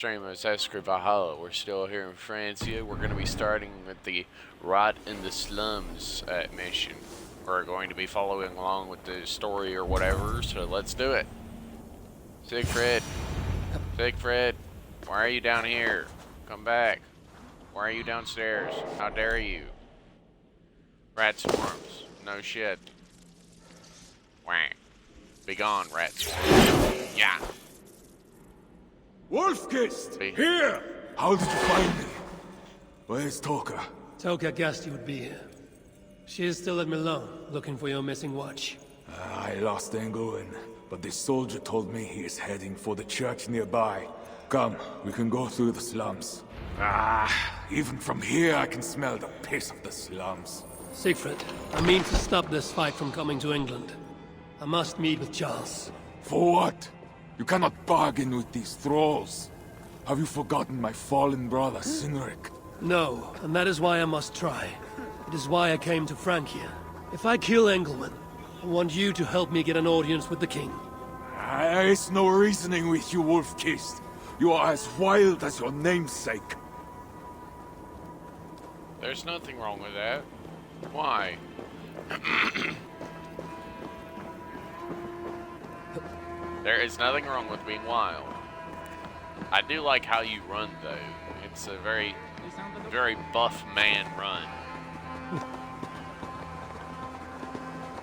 Stream of Valhalla. We're still here in Francia. We're going to be starting with the Rot in the Slums mission. We're going to be following along with the story or whatever, so let's do it. Siegfried. Siegfried, why are you down here? Come back. Why are you downstairs? How dare you? Rat swarms. No shit. Whack. Be gone, rat swarms. Yeah. Wolfkist! Be Here! How did you find me? Where's Toka? Toka guessed you would be here. She is still at Milan, looking for your missing watch. I lost Englewen, but this soldier told me he is heading for the church nearby. Come, we can go through the slums. Even from here I can smell the piss of the slums. Siegfried, I mean to stop this fight from coming to England. I must meet with Charles. For what? You cannot bargain with these thralls. Have you forgotten my fallen brother, Sinric? No, and that is why I must try. It is why I came to Francia. If I kill Engelman, I want you to help me get an audience with the king. There is no reasoning with you, Wolfkist. You are as wild as your namesake. There's nothing wrong with that. Why? There is nothing wrong with being wild. I do like how you run, though. It's a very, very buff man run.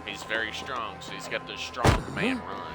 He's very strong, so he's got the strong man run.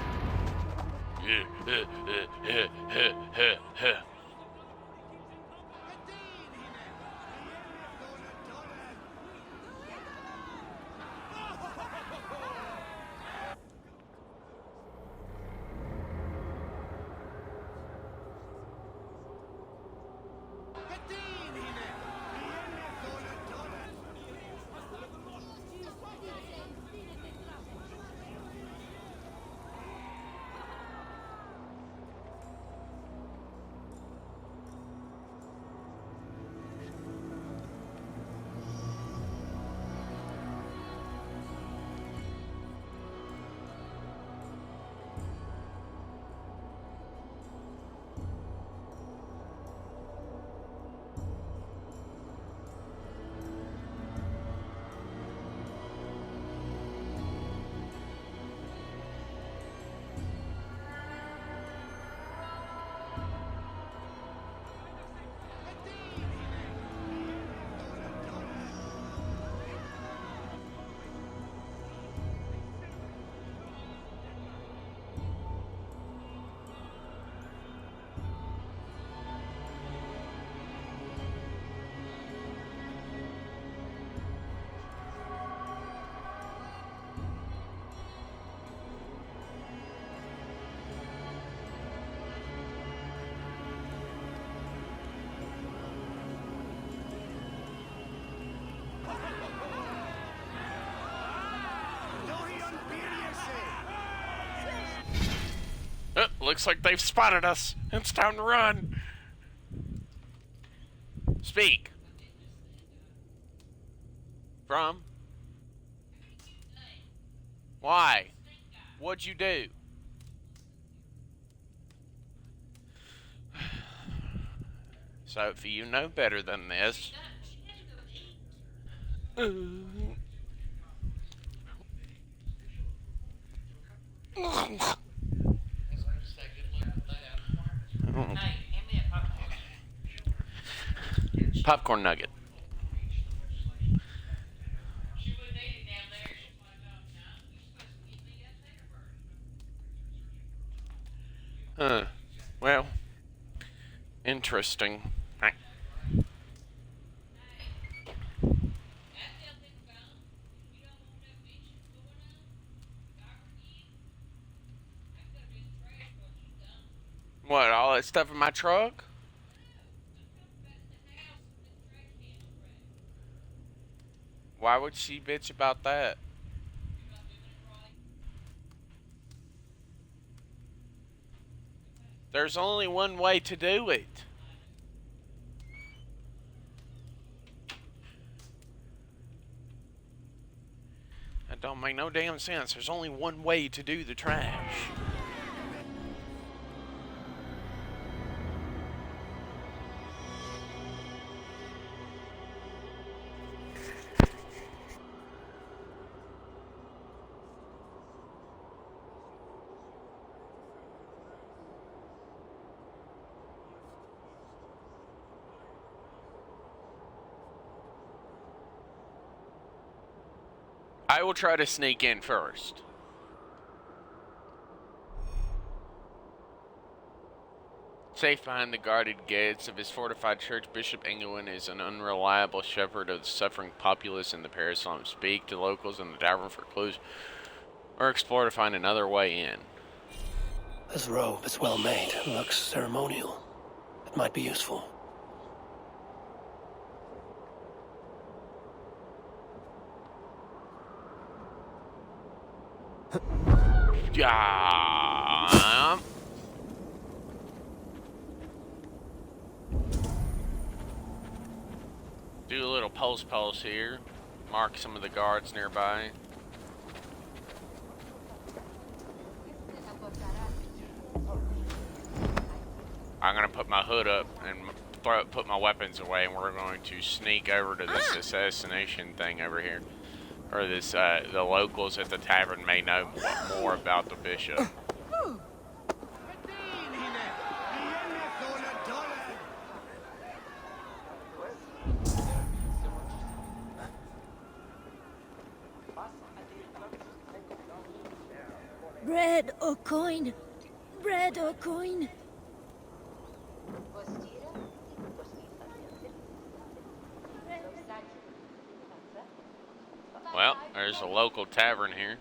Looks like they've spotted us. It's time to run. Speak. From? Why? What'd you do? Sophie, you know better than this. Popcorn nugget. Well, interesting. What, all that stuff in my truck? Why would she bitch about that? There's only one way to do it. That don't make no damn sense. There's only one way to do the trash. I will try to sneak in first. Safe behind the guarded gates of his fortified church, Bishop England is an unreliable shepherd of the suffering populace in the Paris slums. Speak to locals in the tavern for clues, or explore to find another way in. This robe is well made. It looks ceremonial. It might be useful. Yeah. Do a little pulse here. Mark some of the guards nearby. I'm gonna put my hood up and put my weapons away, and we're going to sneak over to this assassination thing over here. Or this, the locals at the tavern may know more about the bishop. Bread or coin? Bread or coin? Well, there's a local tavern here.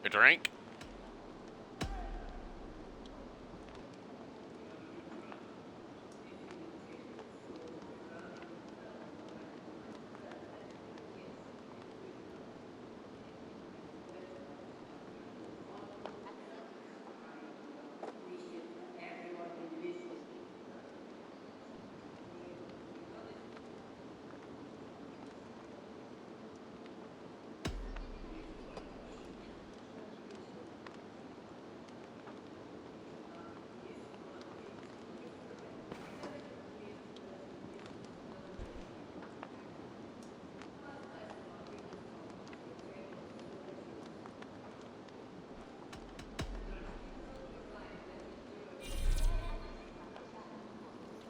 A drink?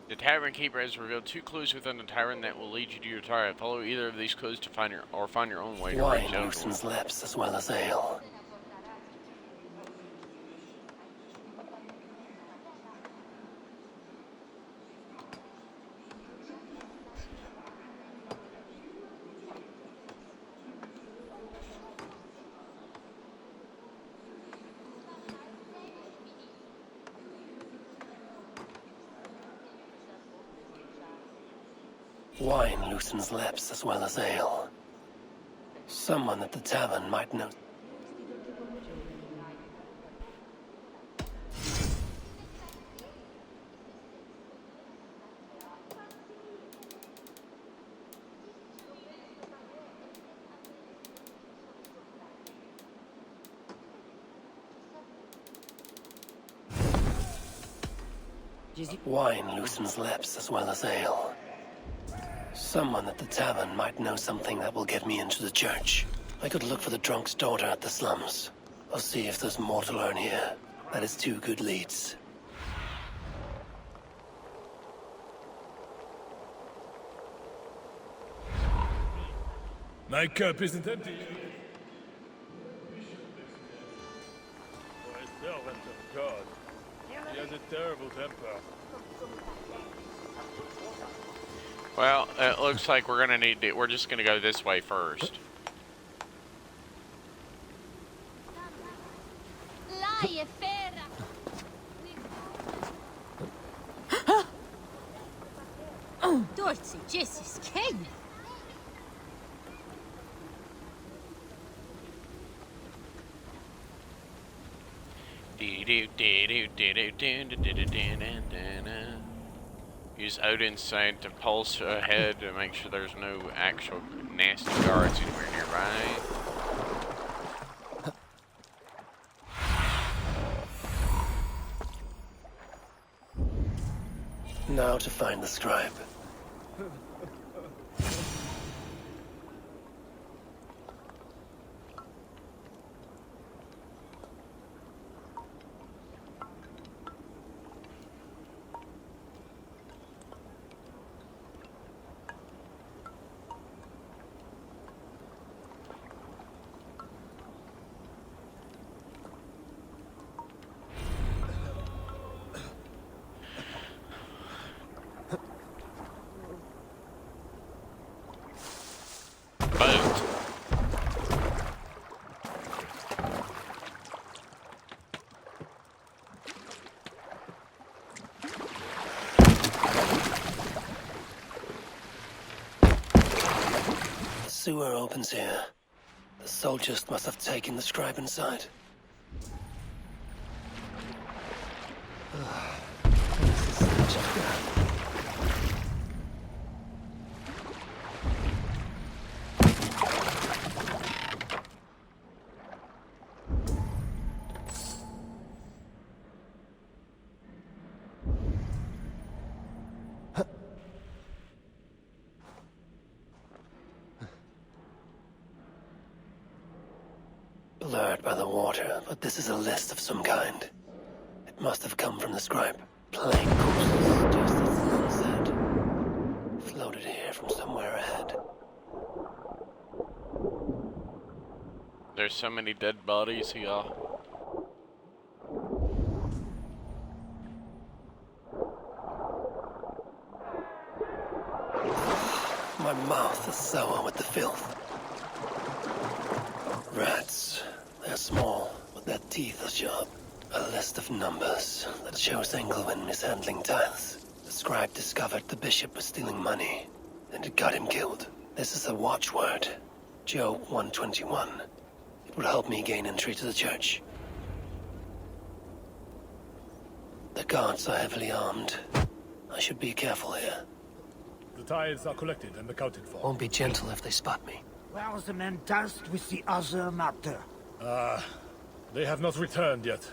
The tavern keeper has revealed 2 clues within the tavern that will lead you to your target. Follow either of these clues to find your own way to reach Wine loosens lips as well as ale. Wine loosens lips as well as ale. Someone at the tavern might know. Wine loosens lips as well as ale. Someone at the tavern might know something that will get me into the church. I could look for the drunk's daughter at the slums. I'll see if there's more to learn here. That is 2 good leads. My cup isn't empty. For a servant of God, he has a terrible temper. Well, it looks like we're gonna need to. We're just gonna go this way first. Dorothy, Jesus, Kane. Use Odin's sight to pulse ahead to make sure there's no actual nasty guards anywhere nearby. Now to find the scribe. Boat. The sewer opens here. The soldiers must have taken the scribe inside. This is such a gap. Blurred by the water, but this is a list of some kind. It must have come from the scribe. Plain corpses, just as the nun said. Floated here from somewhere ahead. There's so many dead bodies here. My mouth is sour with the filth. Rats. They're small, but their teeth are sharp. A list of numbers that shows Engelwin mishandling tithes. The scribe discovered the bishop was stealing money, and it got him killed. This is a watchword. Job 121. It would help me gain entry to the church. The guards are heavily armed. I should be careful here. The tithes are collected and accounted for. Won't be gentle if they spot me. Where are the men tasked with the other matter? They have not returned yet.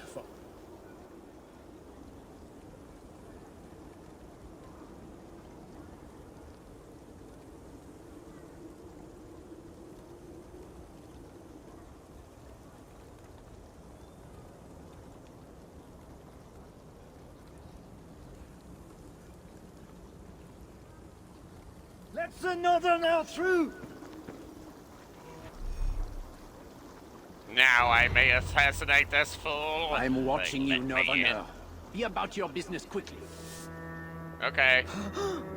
Let the northerner through! Now I may assassinate this fool. I'm watching you, Let me Northerner. Be about your business quickly. in. Okay.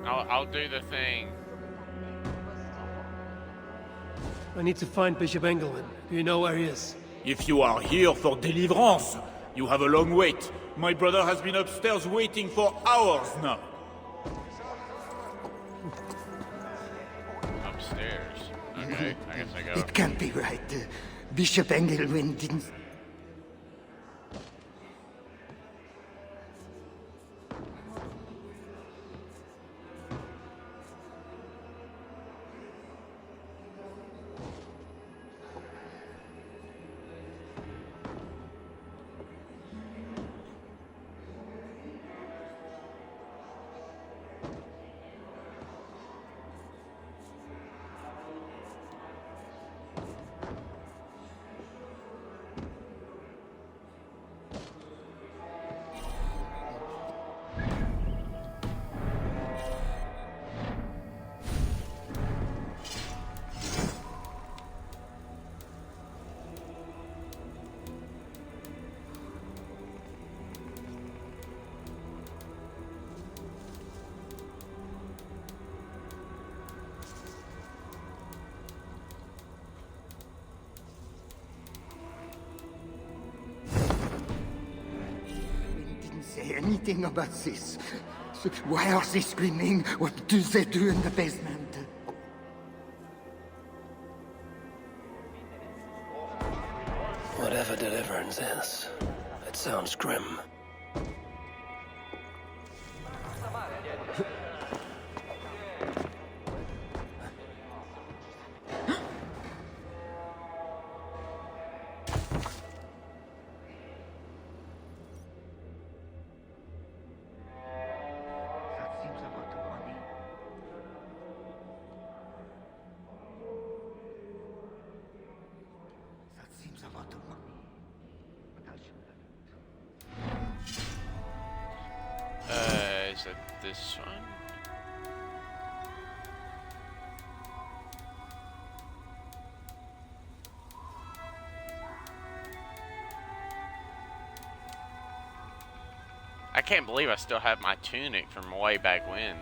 I'll do the thing. I need to find Bishop Engelman. Do you know where he is? If you are here for deliverance, you have a long wait. My brother has been upstairs waiting for hours now. Upstairs. Okay, I guess I go. It can't be right. Bishop Engelwin didn't... say anything about this. So why are they screaming? What do they do in the basement? Whatever deliverance is, it sounds grim. it this one? I can't believe I still have my tunic from way back when.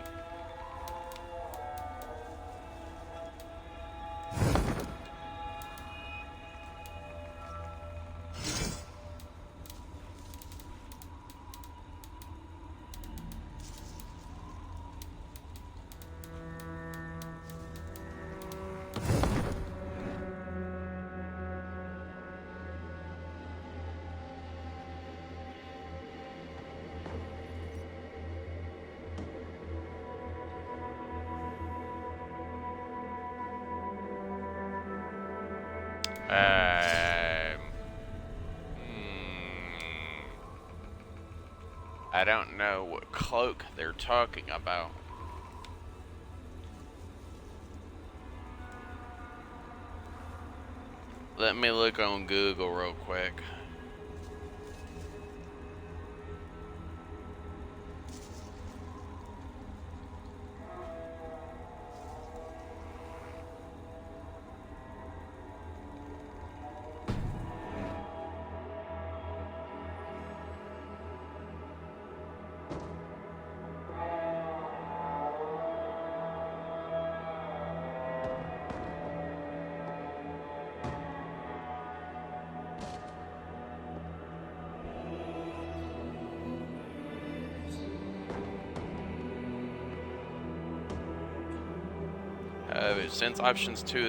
I don't know what cloak they're talking about. Let me look on Google real quick. Since option 2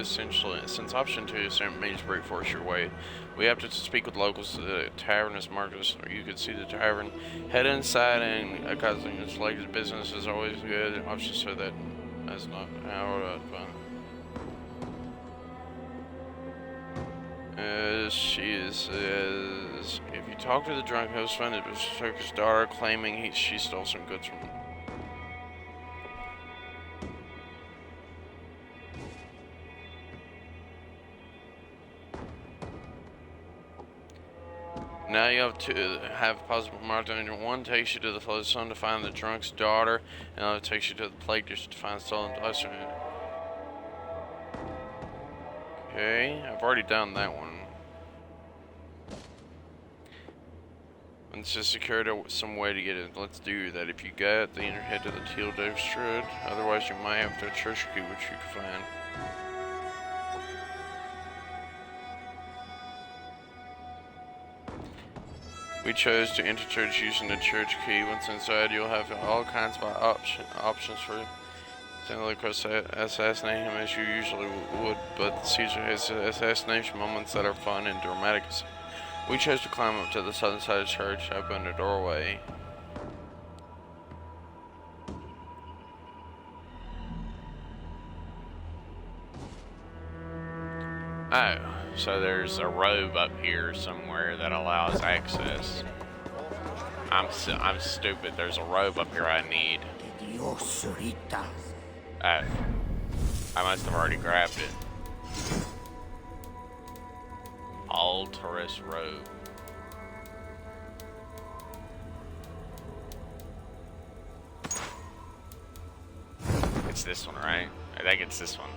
means brute force your way, we have to speak with locals. The tavern is marked as you can see the tavern. Head inside and causing its latest business is always good. Option so that that's not how she says if you talk to the drunk host, find it was Circus daughter claiming she stole some goods from him. Now you have to have possible marked on your one takes you to the floating sun to find the drunk's daughter, and the other takes you to the plague district to find stolen dice. Okay, I've already done that one. Let's just secure some way to get it. Let's do that. If you got, then head to the Teal Dave Strud. Otherwise, you might have to a church key, which you can find. We chose to enter church using the church key. Once inside, you'll have all kinds of options for simply assassinating him as you usually would, but Caesar has assassination moments that are fun and dramatic. We chose to climb up to the southern side of the church, open the doorway. Oh. So there's a robe up here somewhere that allows access. I'm stupid. There's a robe up here I need. Oh. I must have already grabbed it. Altarus robe. It's this one, right? I think it's this one.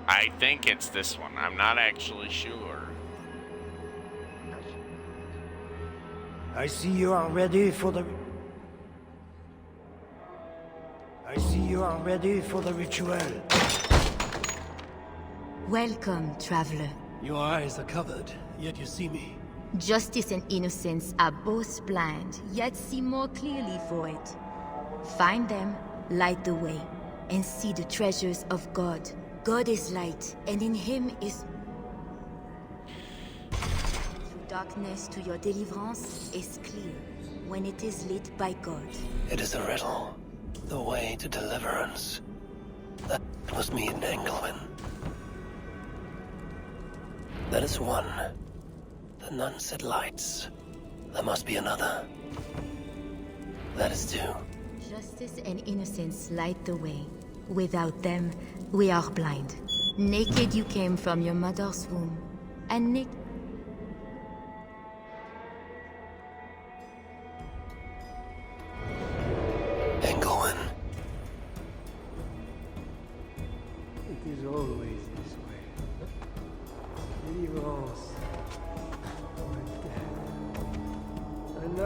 I think it's this one. I'm not actually sure. I see you are ready for the... ritual. Welcome, traveler. Your eyes are covered, yet you see me. Justice and innocence are both blind, yet see more clearly for it. Find them, light the way, and see the treasures of God. God is light, and in him is... Through darkness to your deliverance is clear, when it is lit by God. It is a riddle. The way to deliverance. That must mean Engelman. That is one. The nun said lights. There must be another. That is two. Justice and innocence light the way. Without them, we are blind. Naked you came from your mother's womb, and naked...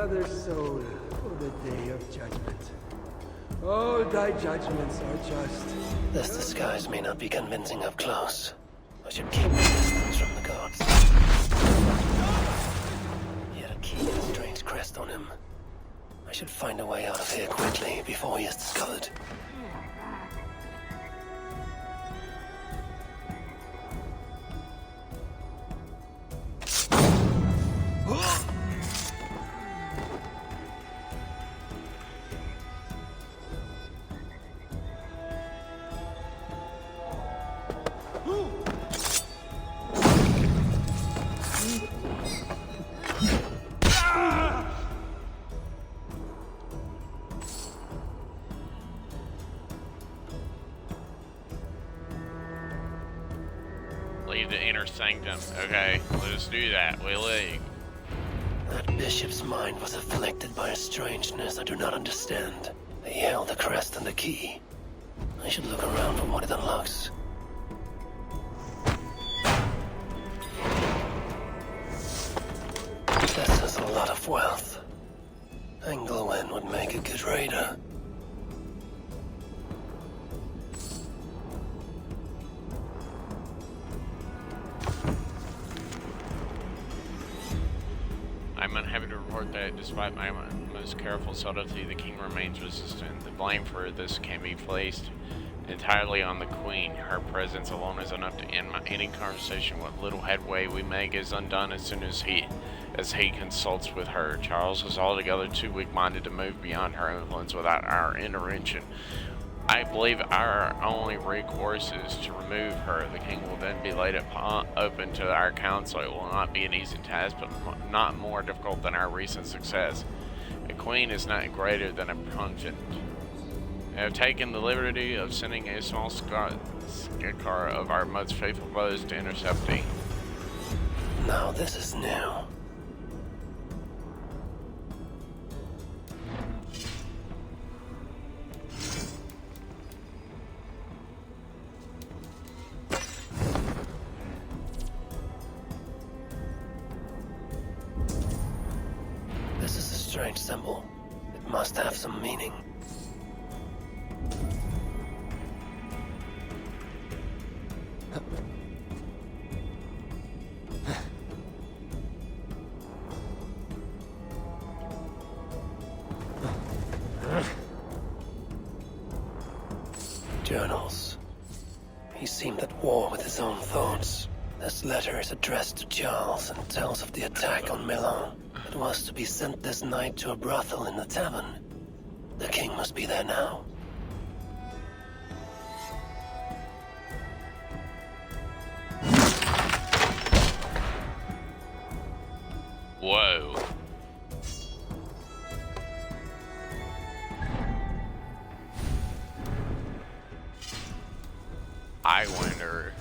another soul for the day of judgment. All thy judgments are just. This disguise may not be convincing up close. I should keep my distance from the gods. He had a key and a strange crest on him. I should find a way out of here quickly before he is discovered. Leave the inner sanctum. Okay, let's do that. We leave. That bishop's mind was afflicted by a strangeness I do not understand. He held the crest and the key. I should look around for what it unlocks. This is a lot of wealth. Engelwin would make a good raider. I'm unhappy to report that despite my most careful subtlety, the king remains resistant. The blame for this can be placed entirely on the queen. Her presence alone is enough to end any conversation. What little headway we make is undone as soon as he consults with her. Charles is altogether too weak-minded to move beyond her influence without our intervention. I believe our only recourse is to remove her. The king will then be laid open to our counsel. It will not be an easy task, but not more difficult than our recent success. A queen is not greater than a pungent. I have taken the liberty of sending a small car of our most faithful foes to intercept thee. Now this is new. This is a strange symbol. It must have some meaning. Journals. He seemed at war with his own thoughts. This letter is addressed to Charles and tells of the attack on Milan. It was to be sent this night to a brothel in the tavern. The king must be there now. Whoa. I wonder.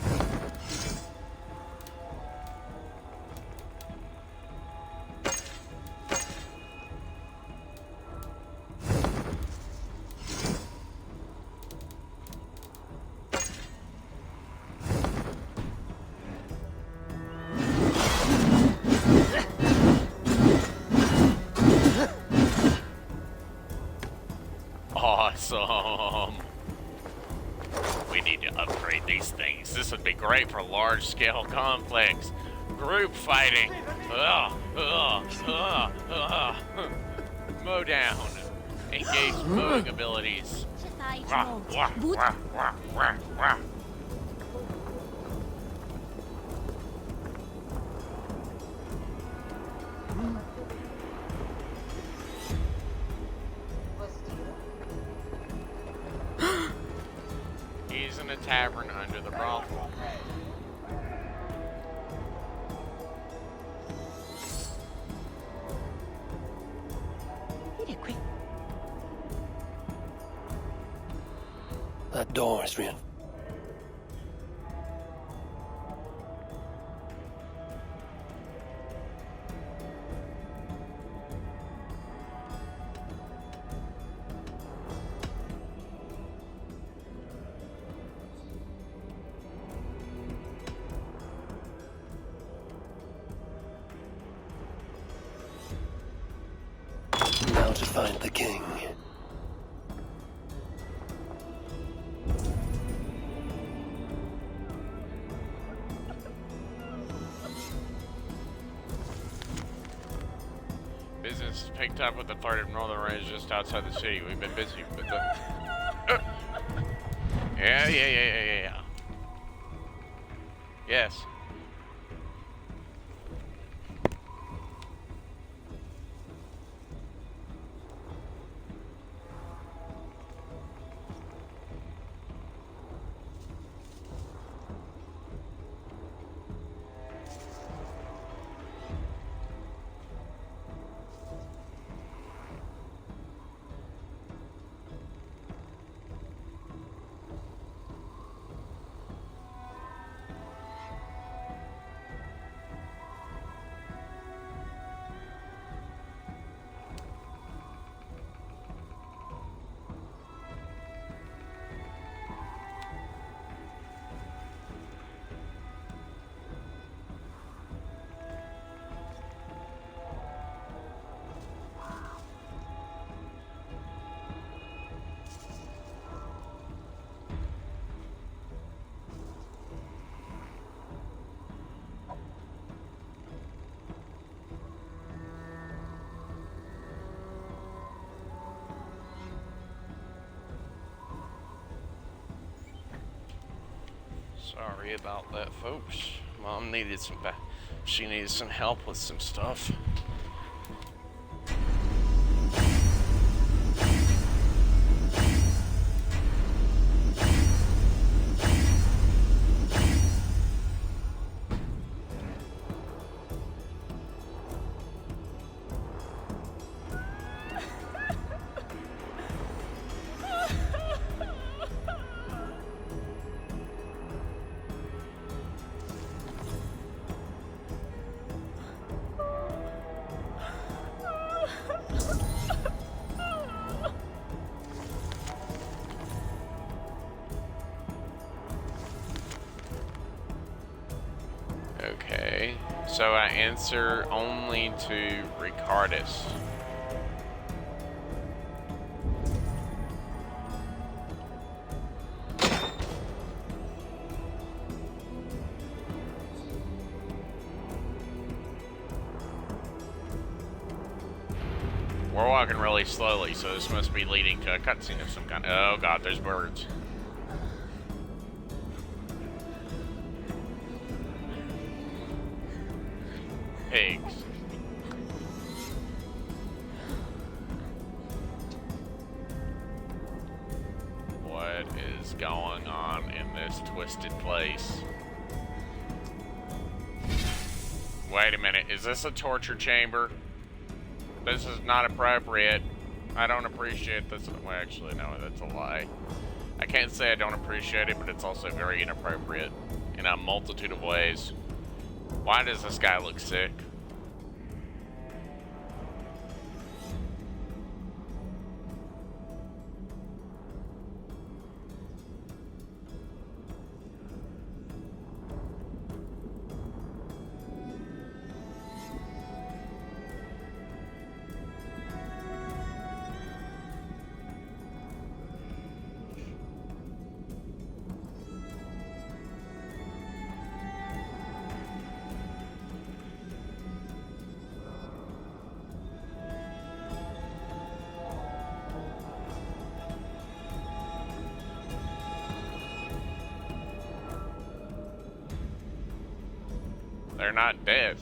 Awesome. We need to upgrade these things. This would be great for large-scale conflicts. Group fighting. Mow down. Engage mowing abilities. He's in a tavern under the brothel. That door is real. Now to find the king. Business is picked up with the threat of northern raiders just outside the city. We've been busy with the... Yeah. Yes. Sorry about that, folks. Mom needed she needed some help with some stuff. Okay, so I answer only to Ricardus. We're walking really slowly, so this must be leading to a cutscene of some kind. Oh god, there's birds. Pigs. What is going on in this twisted place? Wait a minute, is this a torture chamber? This is not appropriate. I don't appreciate this. Well, actually, no, that's a lie. I can't say I don't appreciate it, but it's also very inappropriate in a multitude of ways. Why does this guy look sick? They're not dead.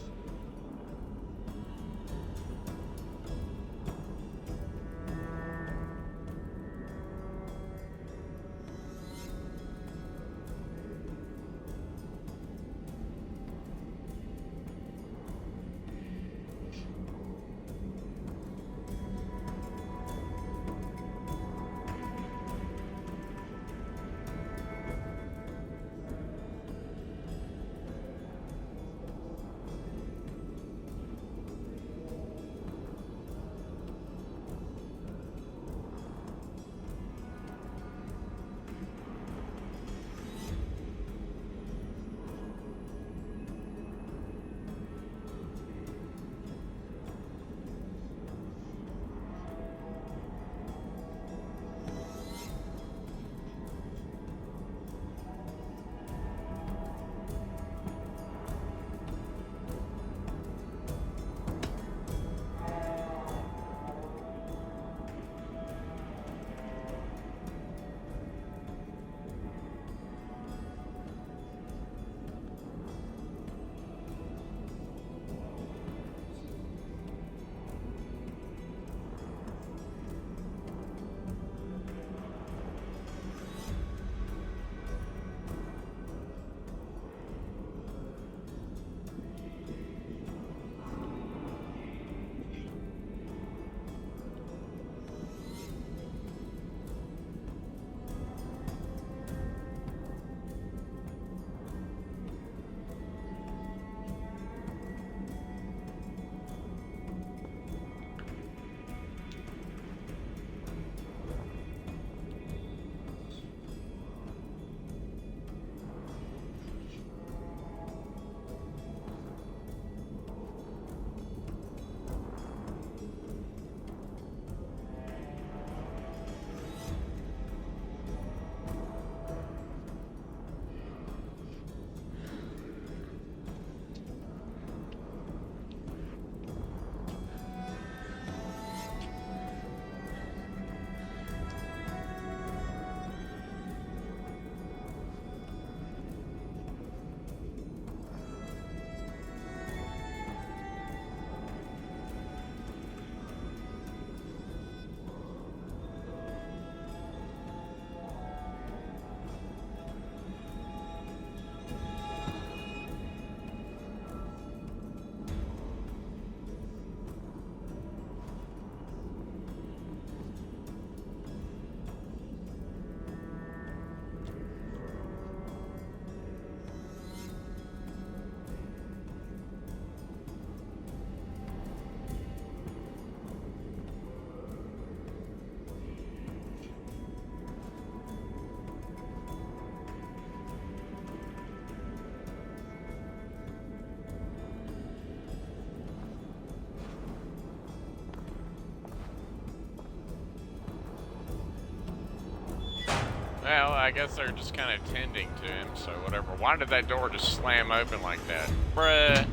Well, I guess they're just kind of tending to him, so whatever. Why did that door just slam open like that? Bruh.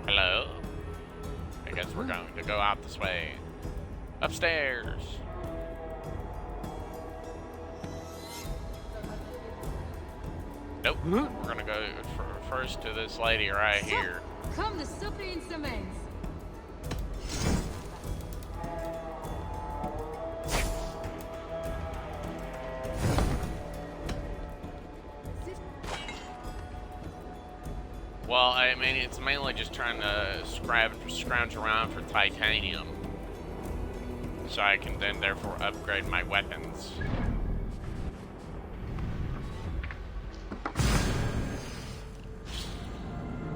Hello? I guess we're going to go out this way. Upstairs. Nope. We're gonna go first to this lady right here. Come the supper in cement. Well, I mean, it's mainly just trying to scrounge around for titanium. So I can then therefore upgrade my weapons.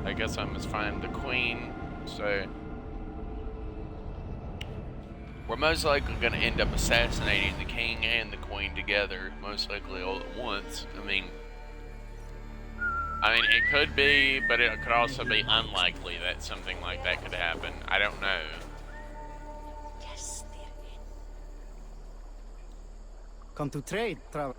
I guess I must find the queen, so... We're most likely going to end up assassinating the king and the queen together, most likely all at once. I mean, it could be, but it could also be unlikely that something like that could happen. I don't know. Come to trade, travel.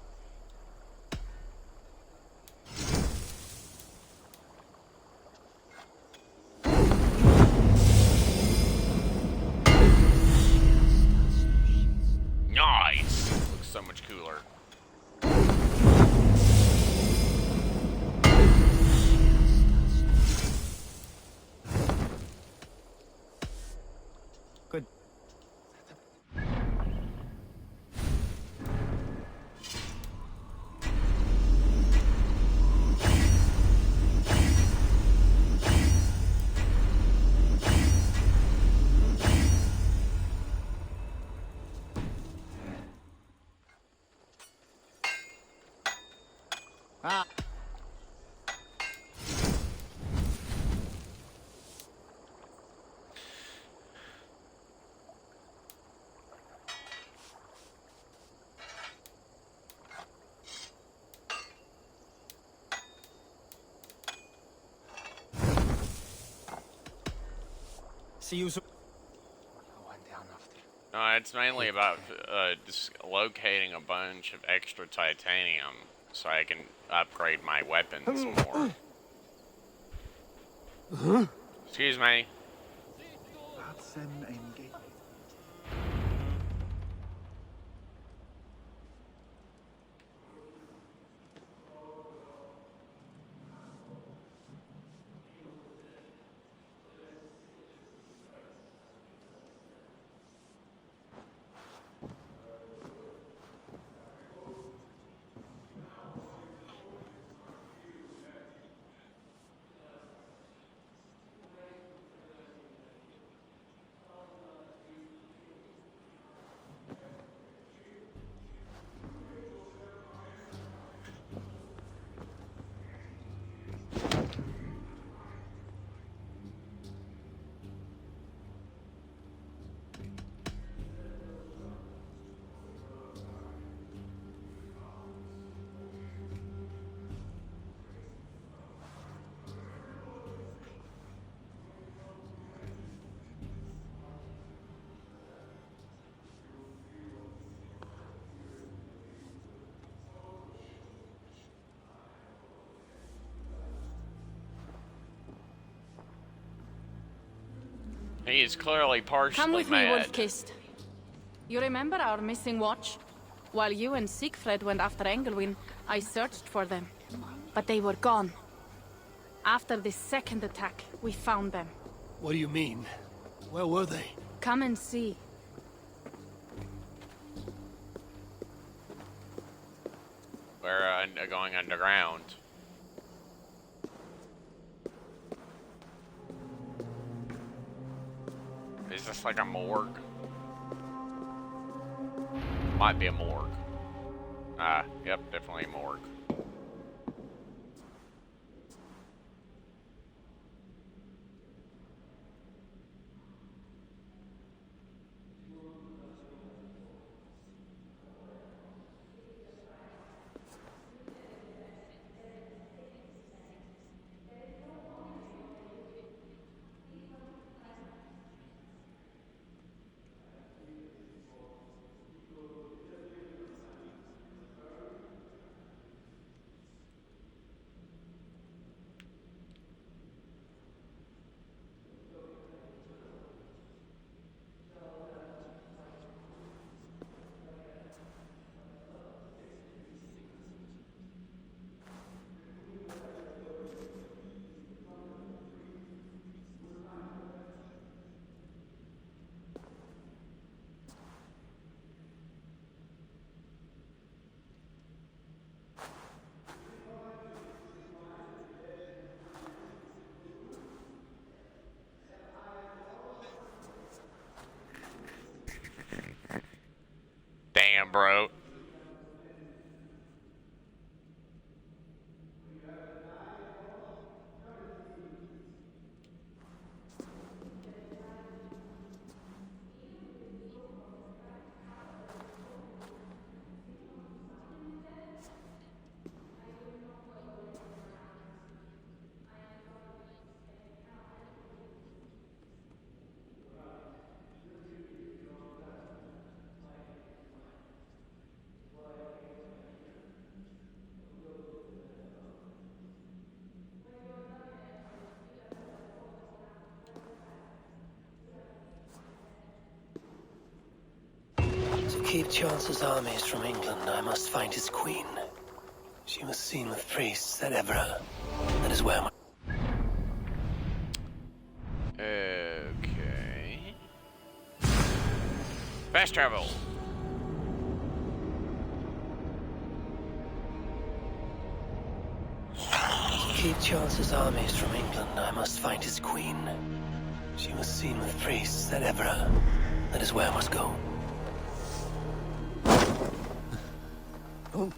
Nice! Looks so much cooler. Good. Ah. See you soon. No, it's mainly about just locating a bunch of extra titanium so I can upgrade my weapons more. Excuse me. He is clearly partially Come with mad. me, Wolf-Kissed. You remember our missing watch? While you and Siegfried went after Engelwin, I searched for them. But they were gone. After the second attack, we found them. What do you mean? Where were they? Come and see. We're going underground. Is this like a morgue? Might be a morgue. Yep, definitely a morgue. bro. To keep Charles's armies from England, I must find his queen. She was seen with priests at Evra. That is where my... Okay. Fast travel. To keep Charles's armies from England, I must find his queen. She was seen with priests at Evra. That is where I must go. Oh.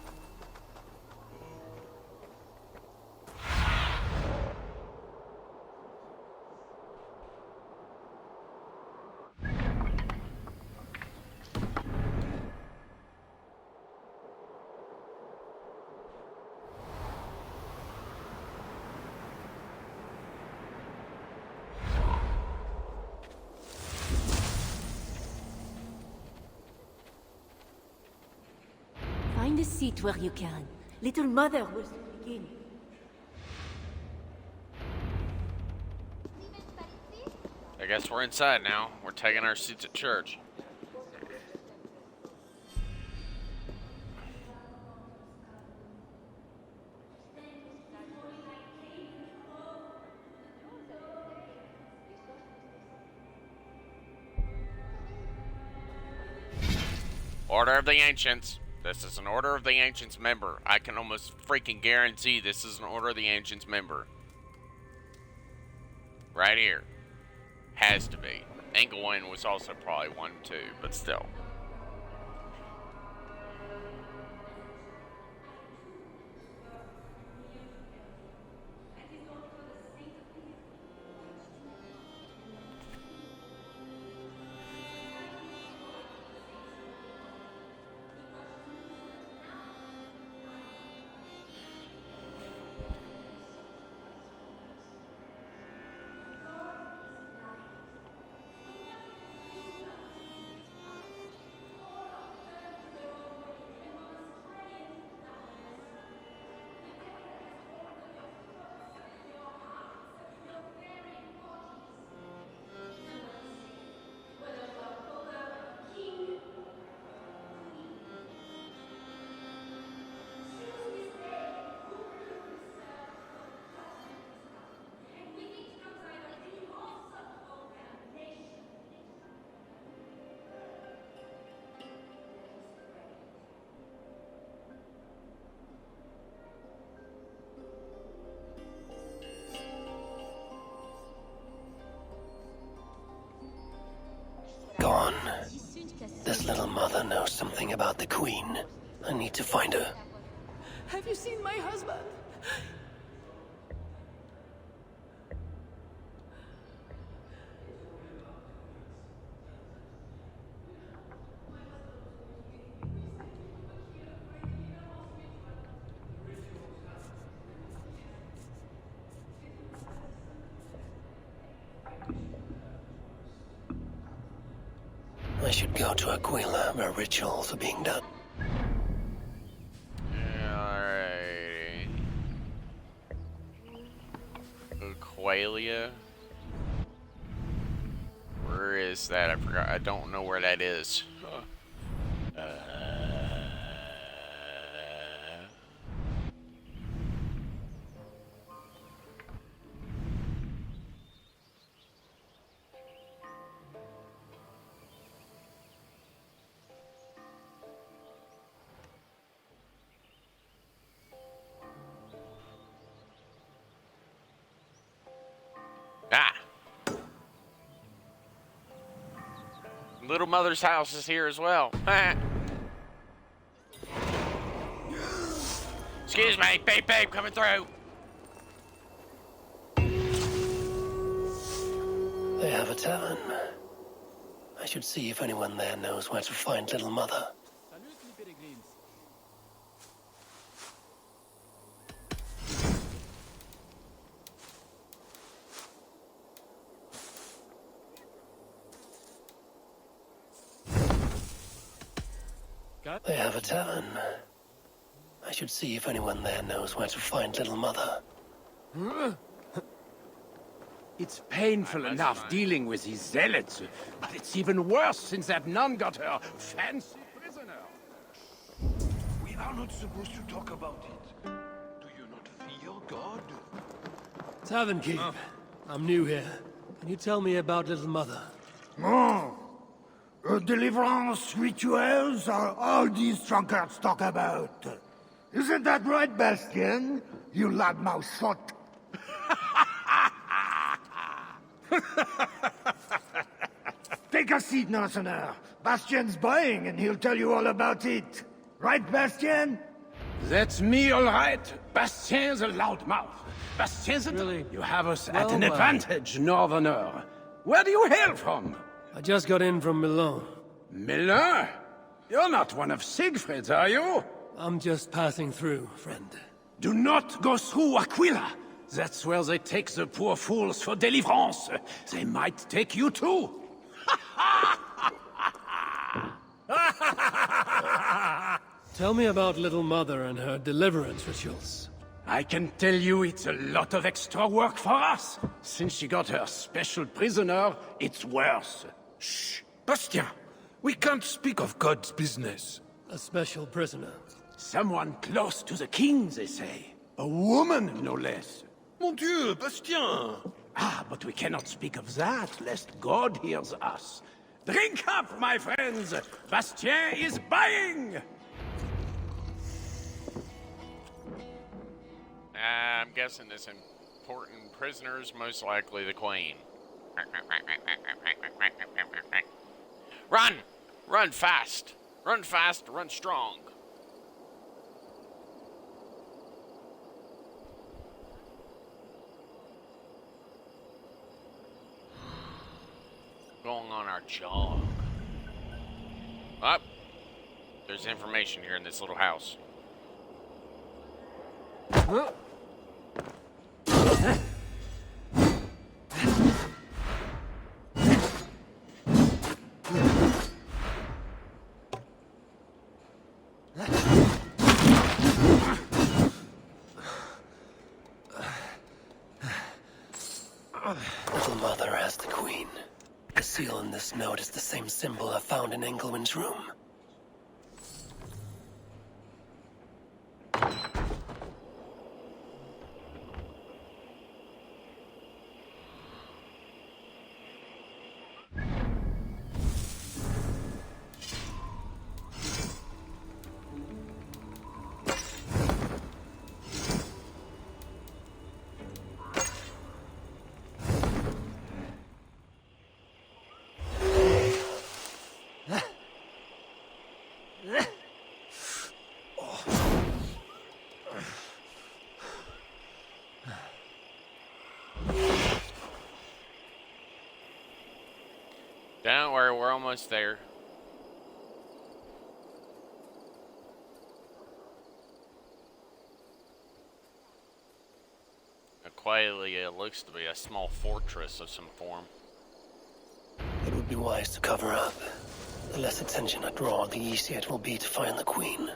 Find a seat where you can. Little mother will begin. I guess we're inside now. We're taking our seats at church. Order of the Ancients. This is an Order of the Ancients member. I can almost freaking guarantee this is an Order of the Ancients member. Right here. Has to be. Engelwin was also probably one too, but still. Gone. This little mother knows something about the queen. I need to find her. Have you seen my husband? I should go to Aquila, where rituals are being done. Alrighty. Aquila. Where is that? I forgot. I don't know where that is. Little Mother's house is here as well. Excuse me, beep beep, coming through. They have a tavern. I should see if anyone there knows where to find Little Mother. They have a tavern. I should see if anyone there knows where to find Little Mother. It's painful enough dealing with these zealots, but it's even worse since that nun got her fancy prisoner. We are not supposed to talk about it. Do you not fear God? Tavern keep. I'm new here. Can you tell me about Little Mother? Oh. Deliverance rituals are all these drunkards talk about. Isn't that right, Bastien? You loudmouth sot. Take a seat, Mercenaire. Bastien's buying, and he'll tell you all about it. Right, Bastien? That's me, all right. Bastien's a loudmouth. Bastien's a... Really? You have us at an advantage, Northerner. Where do you hail from? I just got in from Milan. Milan? You're not one of Siegfried's, are you? I'm just passing through, friend. Do not go through Aquila. That's where they take the poor fools for deliverance. They might take you too. Tell me about Little Mother and her deliverance rituals. I can tell you it's a lot of extra work for us. Since she got her special prisoner, it's worse. Shh! Bastien! We can't speak of God's business. A special prisoner. Someone close to the king, they say. A woman, no less. Mon Dieu, Bastien! Ah, but we cannot speak of that, lest God hears us. Drink up, my friends! Bastien is buying! I'm guessing this important prisoner's most likely the queen. Run! Run fast! Run fast, run strong. Going on our jog. Up. There's information here in this little house. Huh? Little Mother has the Queen. The seal in this note is the same symbol I found in Engelwin's room. Don't worry, we're almost there. Quietly, it looks to be a small fortress of some form. It would be wise to cover up. The less attention I draw, the easier it will be to find the Queen.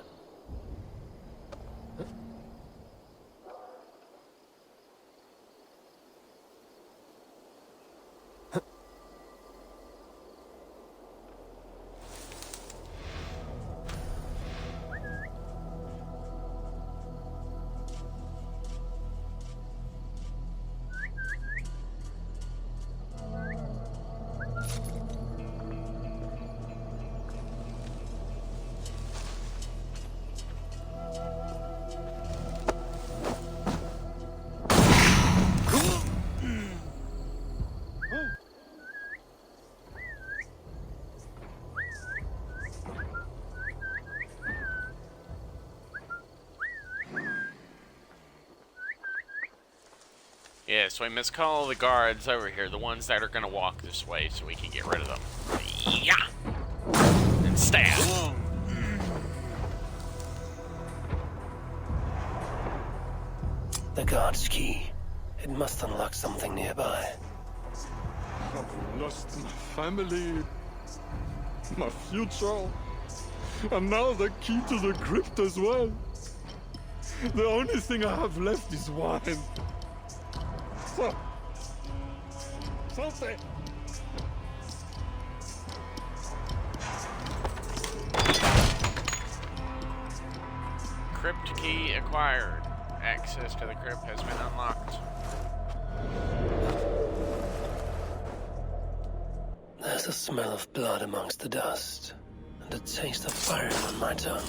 Yeah, so we must call the guards over here, the ones that are gonna walk this way, so we can get rid of them. Yeah! And stab! The guard's key. It must unlock something nearby. I've lost my family, my future, and now the key to the crypt as well. The only thing I have left is wine. So, something. Crypt key acquired. Access to the crypt has been unlocked. There's a smell of blood amongst the dust, and a taste of fire on my tongue.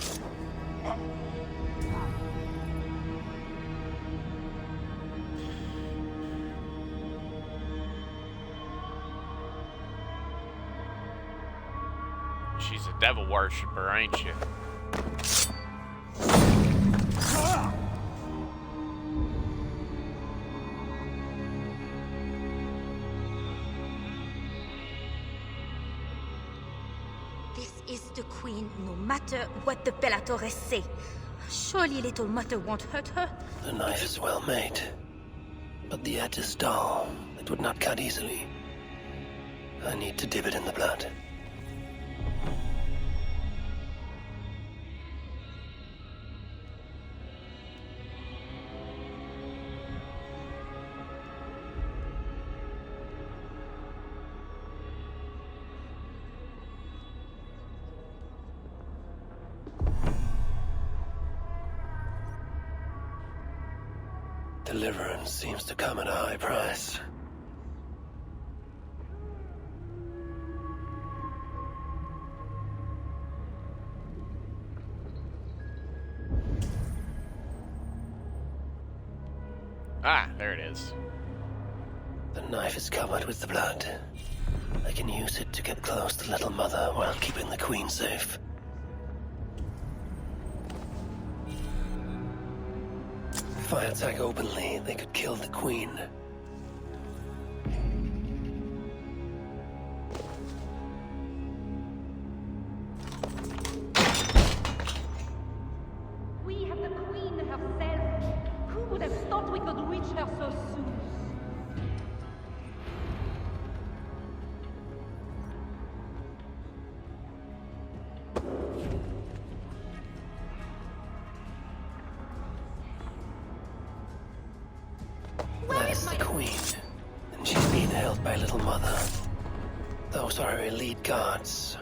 She's a devil worshipper, ain't she? This is the queen, no matter what the Bellatores say. Surely little mother won't hurt her. The knife is well made, but the edge is dull. It would not cut easily. I need to dip it in the blood. Deliverance seems to come at a high price. Ah, there it is. The knife is covered with the blood. I can use it to get close to Little Mother while keeping the Queen safe. If I attack openly, they could kill the Queen. We have the Queen herself. Who would have thought we could reach her so soon? That is the Queen, and she's being held by Little Mother. Those are her elite guards.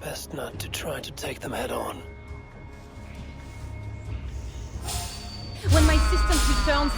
Best not to try to take them head on. When my systems returns...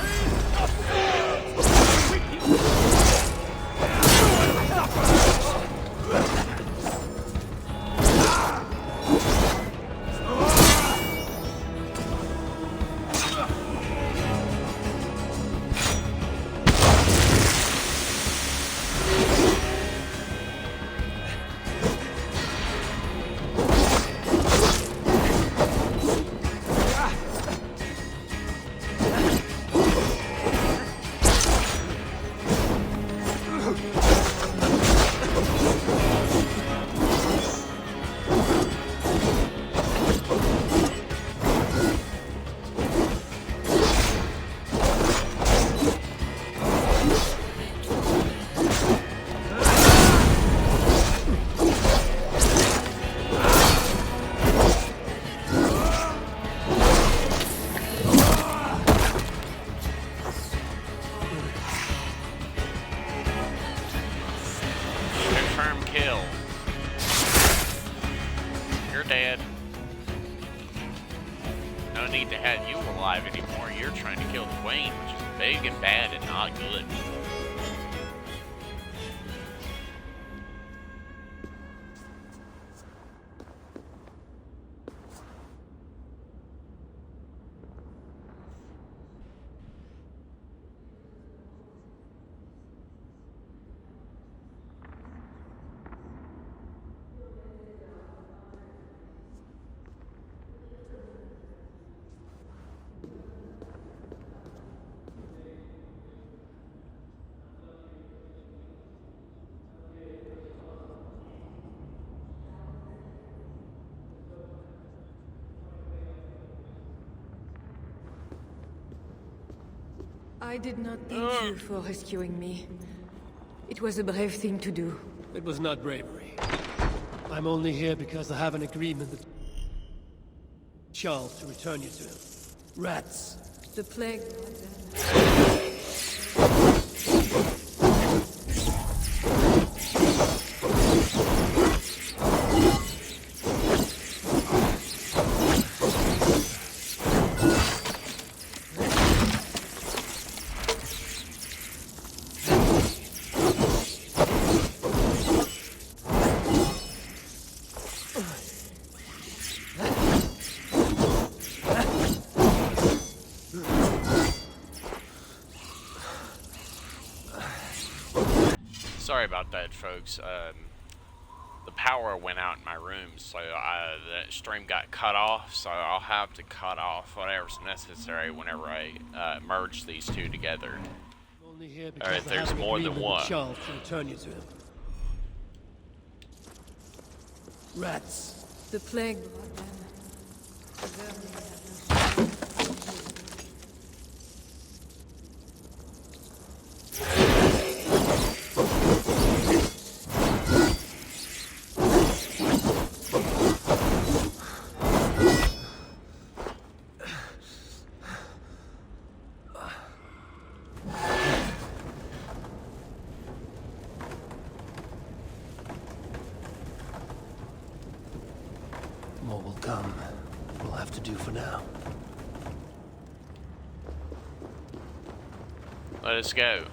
Confirm kill. You're dead. No need to have you alive anymore. You're trying to kill the Queen, which is big and bad and not good. I did not thank you for rescuing me. It was a brave thing to do. It was not bravery. I'm only here because I have an agreement with Charles to return you to him. Rats. The plague... Sorry about that, folks. The power went out in my room, so the stream got cut off, so I'll have to cut off whatever's necessary whenever I merge these two together. Only here Or if because I there's have an more than agreement with one. Charles to return you to him. Rats. The plague... More will come. We'll have to do for now. Let us go.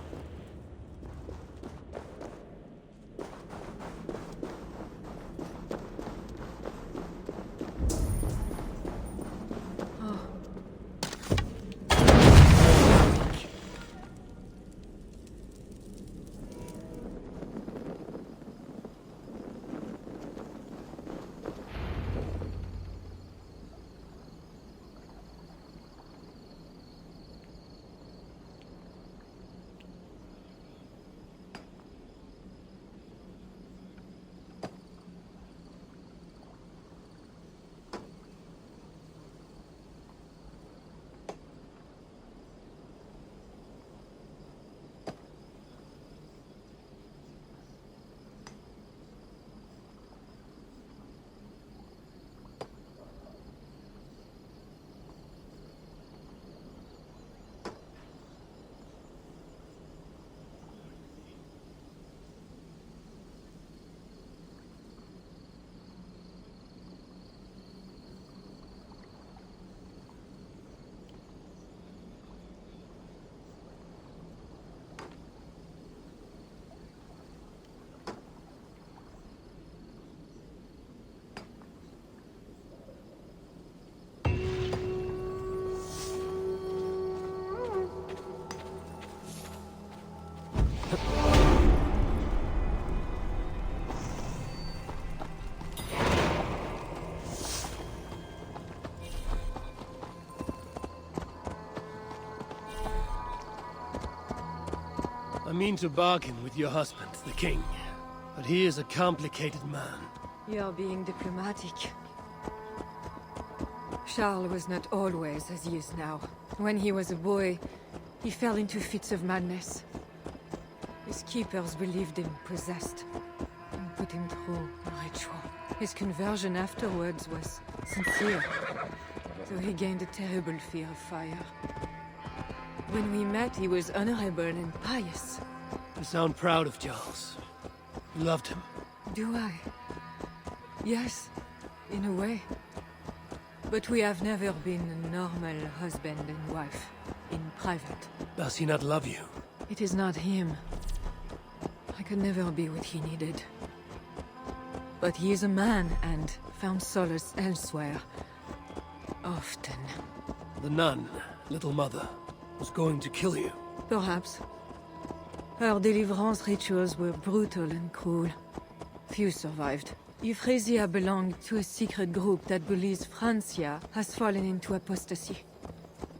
I mean to bargain with your husband, the king. But he is a complicated man. You're being diplomatic. Charles was not always as he is now. When he was a boy, he fell into fits of madness. His keepers believed him possessed, and put him through a ritual. His conversion afterwards was sincere, though he gained a terrible fear of fire. When we met, he was honorable and pious. You sound proud of Charles. You loved him. Do I? Yes, in a way. But we have never been a normal husband and wife, in private. Does he not love you? It is not him. I could never be what he needed. But he is a man and found solace elsewhere. Often. The nun, little mother, was going to kill you. Perhaps. Her deliverance rituals were brutal and cruel. Few survived. Euphrasia belonged to a secret group that believes Francia has fallen into apostasy.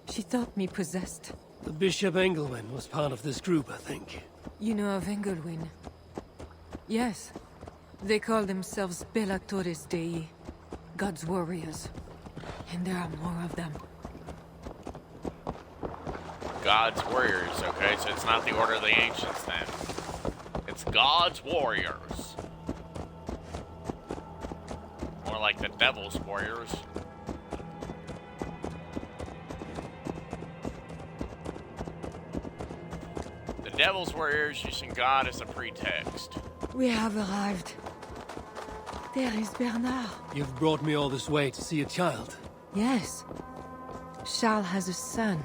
She thought me possessed. The Bishop Engelwin was part of this group, I think. You know of Engelwin? Yes. They call themselves Bellatores Dei, God's warriors. And there are more of them. God's warriors, okay? So it's not the Order of the Ancients then. It's God's warriors. More like the Devil's warriors. The Devil's warriors using God as a pretext. We have arrived. There is Bernard. You've brought me all this way to see a child. Yes. Charles has a son.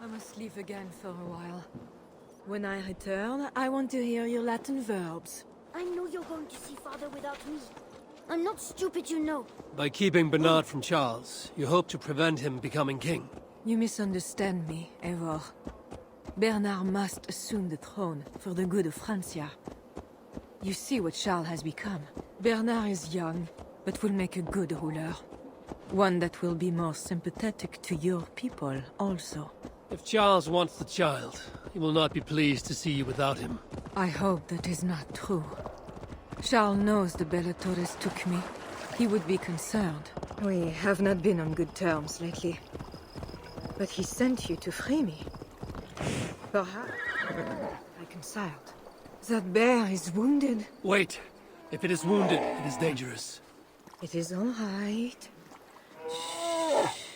I must leave again for a while. When I return, I want to hear your Latin verbs. I know you're going to see father without me. I'm not stupid, you know. By keeping Bernard from Charles, you hope to prevent him becoming king. You misunderstand me, Eivor. Bernard must assume the throne for the good of Francia. You see what Charles has become. Bernard is young, but will make a good ruler. One that will be more sympathetic to your people, also. If Charles wants the child, he will not be pleased to see you without him. I hope that is not true. Charles knows the Bellatores took me. He would be concerned. We have not been on good terms lately. But he sent you to free me. Perhaps reconciled. That bear is wounded. Wait. If it is wounded, it is dangerous. It is all right. Shh.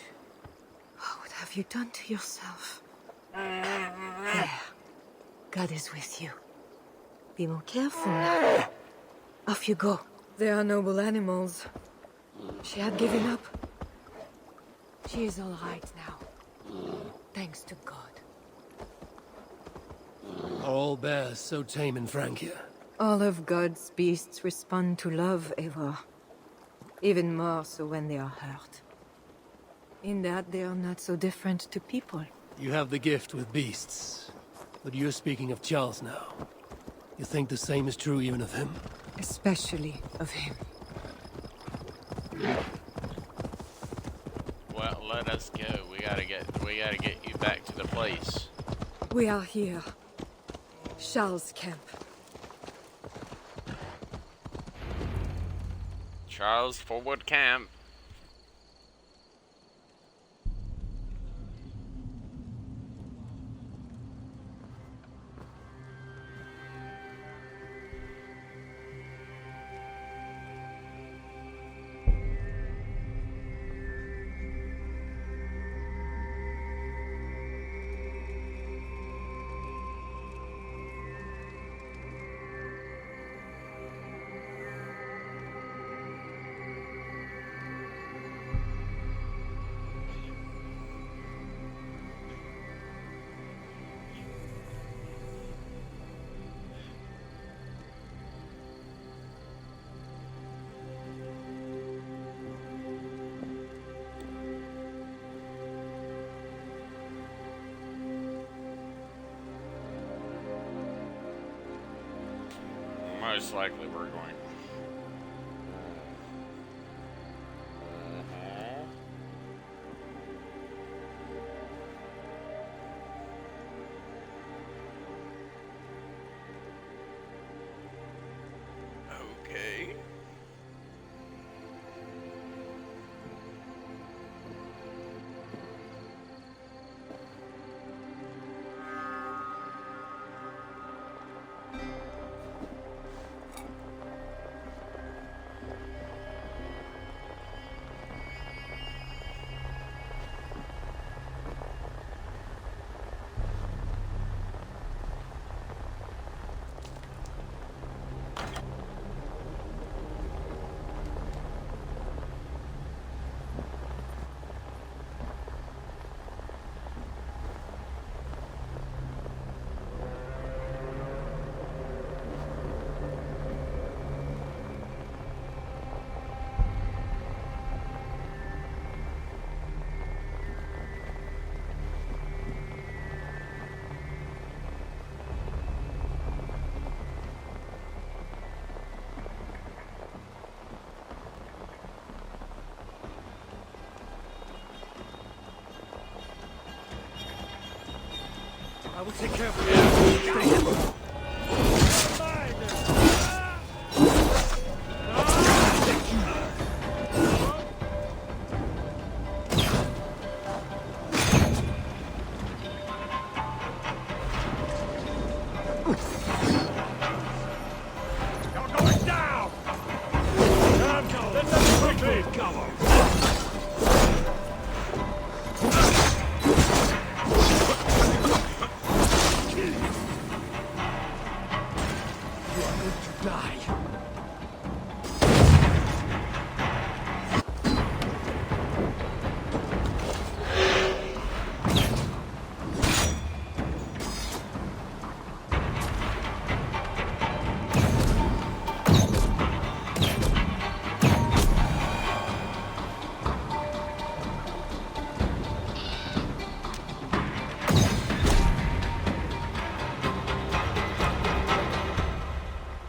What have you done to yourself? There. God is with you. Be more careful now. Off you go. They are noble animals. She had given up. She is all right now. Thanks to God. Are all bears so tame in Francia? All of God's beasts respond to love, Eivor. Even more so when they are hurt. In that they are not so different to people. You have the gift with beasts. But you're speaking of Charles now. You think the same is true even of him? Especially of him. Well, let us go. We gotta get you back to the place. We are here. Charles' camp. Charles Forward Camp. Most likely we're going. take care of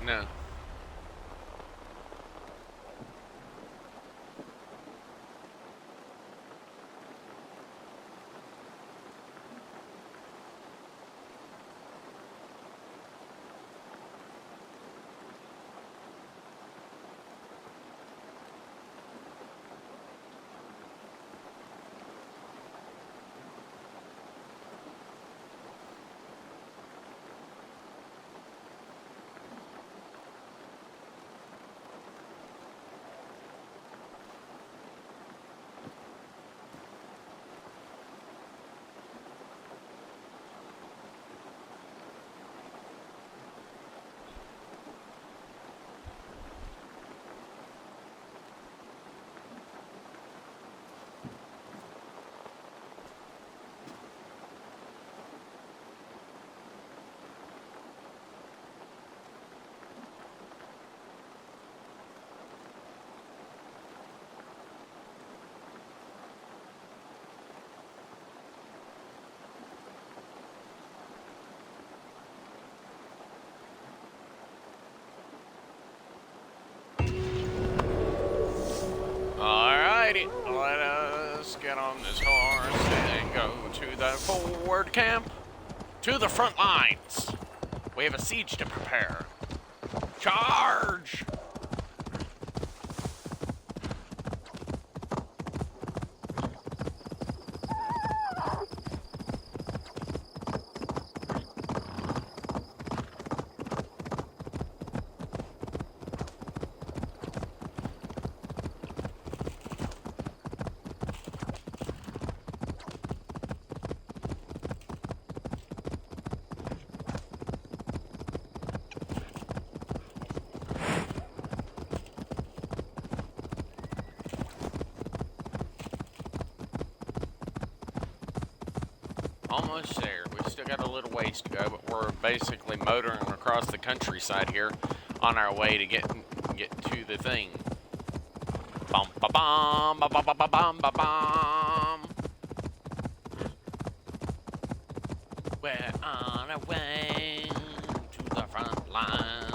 No. Alrighty, let us get on this horse and go to the forward camp. To the front lines. We have a siege to prepare. Charge! Almost there. We still got a little ways to go, but we're basically motoring across the countryside here on our way to get to the thing. Bum ba bum ba ba ba ba bum ba bum. We're on our way to the front lines.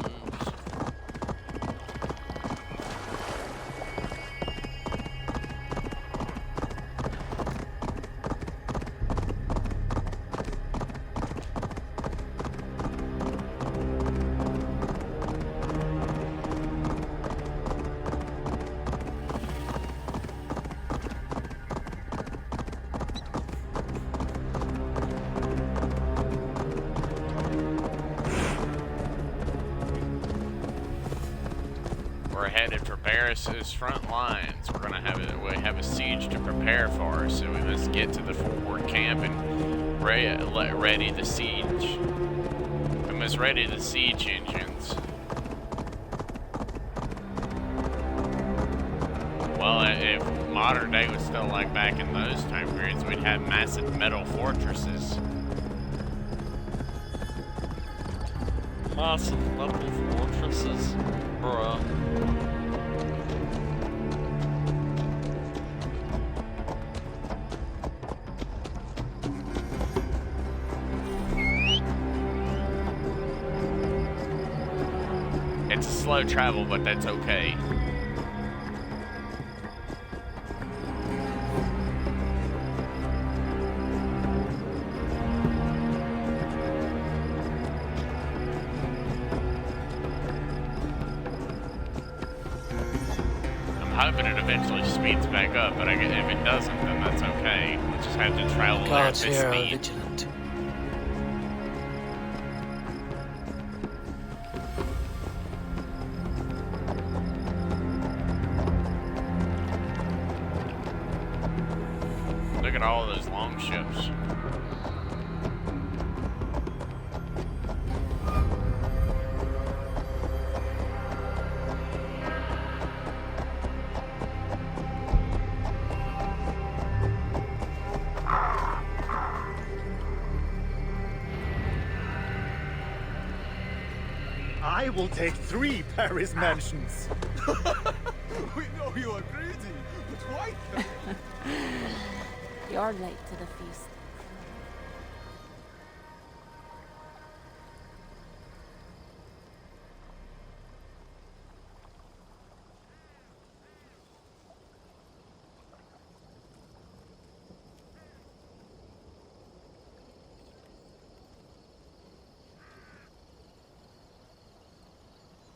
We're headed for Barris's front lines. We have a siege to prepare for, so we must get to the forward camp and ready the siege. We must ready the siege engines. Well, if modern day was still like back in those time periods, we'd have massive metal fortresses. Massive metal fortresses? Bruh. It's a slow travel, but that's okay. hoping it eventually speeds back up, but if it doesn't, then that's okay. We'll just have to travel there at Guards this here are speed. vigilant. Look at all those long ships. I will take 3 Paris mansions. We know you are greedy, but why? You're late to the feast.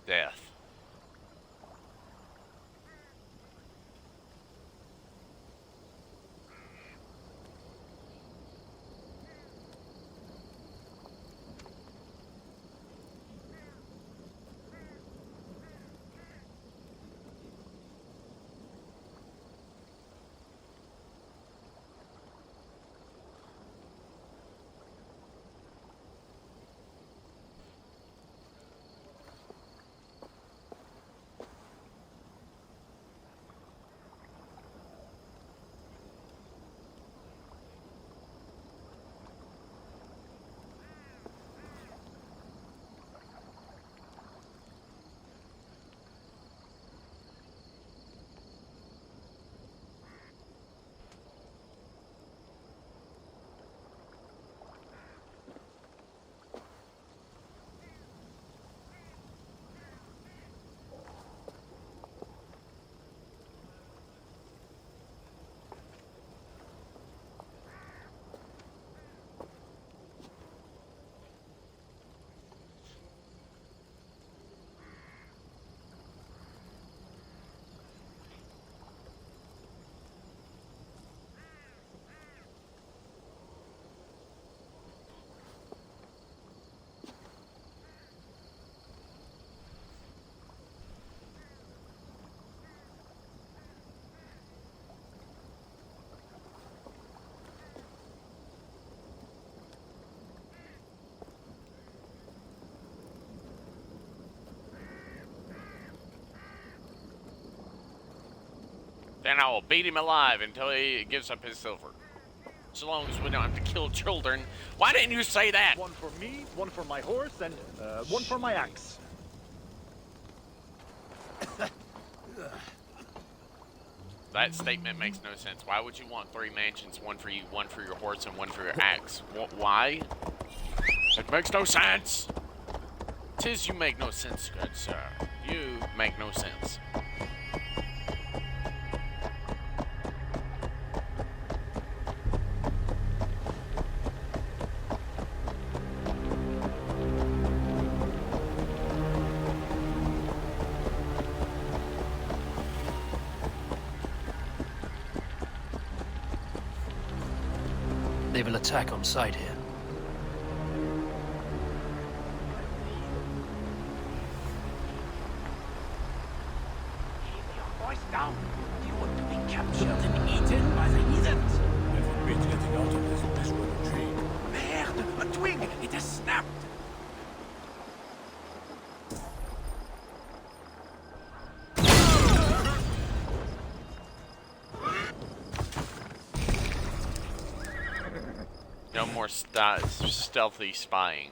Death. Then I will beat him alive until he gives up his silver. So long as we don't have to kill children. Why didn't you say that? 1 for me, 1 for my horse, and 1 for my axe. That statement makes no sense. Why would you want 3 mansions? 1 for you, 1 for your horse, and 1 for your axe? Why? It makes no sense. 'Tis you make no sense, good sir. You make no sense. They will attack on sight here. Keep your voice down. You want to be captured and eaten by the heathens. I forbid getting out of this miserable tree. Merde! A twig! It has snapped! No more stealthy spying.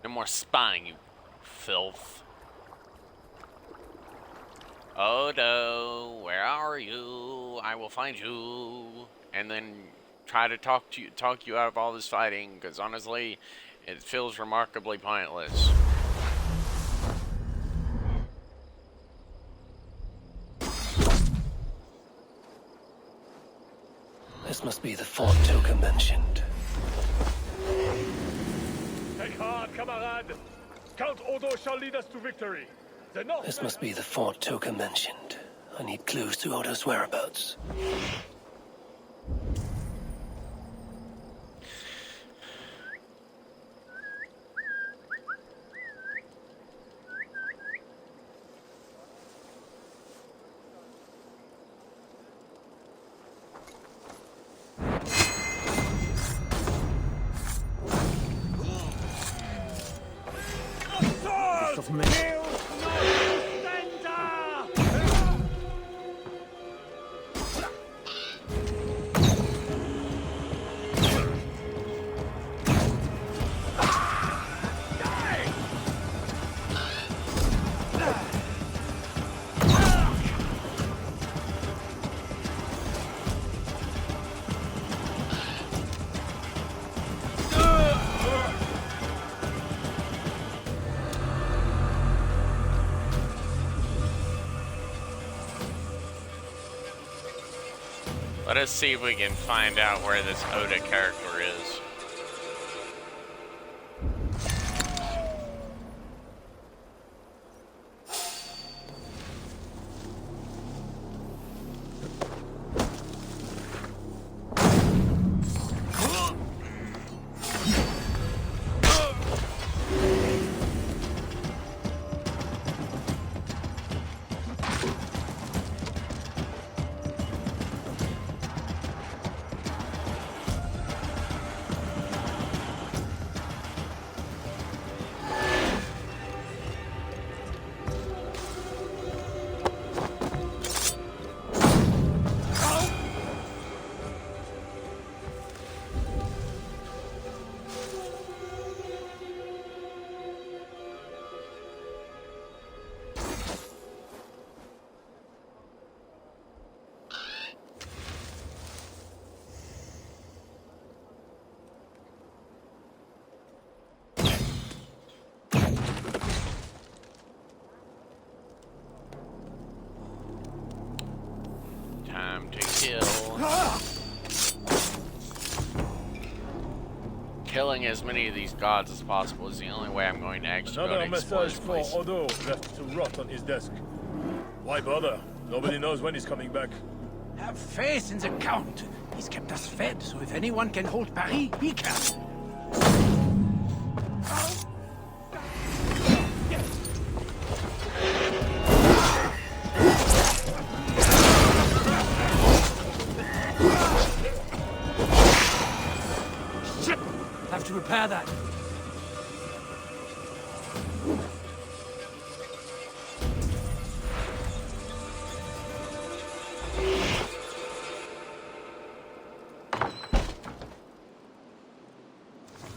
No more spying, you filth. Odo, where are you? I will find you, and then try to talk you out of all this fighting. Because honestly, it feels remarkably pointless. This must be the fort token mentioned. Take heart, camarade! Count Odo shall lead us to victory. The North. This must be the fort token mentioned. I need clues to Odo's whereabouts. Of men. Let us see if we can find out where this Oda character is. Time to kill. Killing as many of these gods as possible is the only way I'm going to actually go to Another explore message this for place. Odo left to rot on his desk. Why bother? Nobody knows when he's coming back. Have faith in the Count. He's kept us fed, so if anyone can hold Paris, he can. Shit! Have to repair that.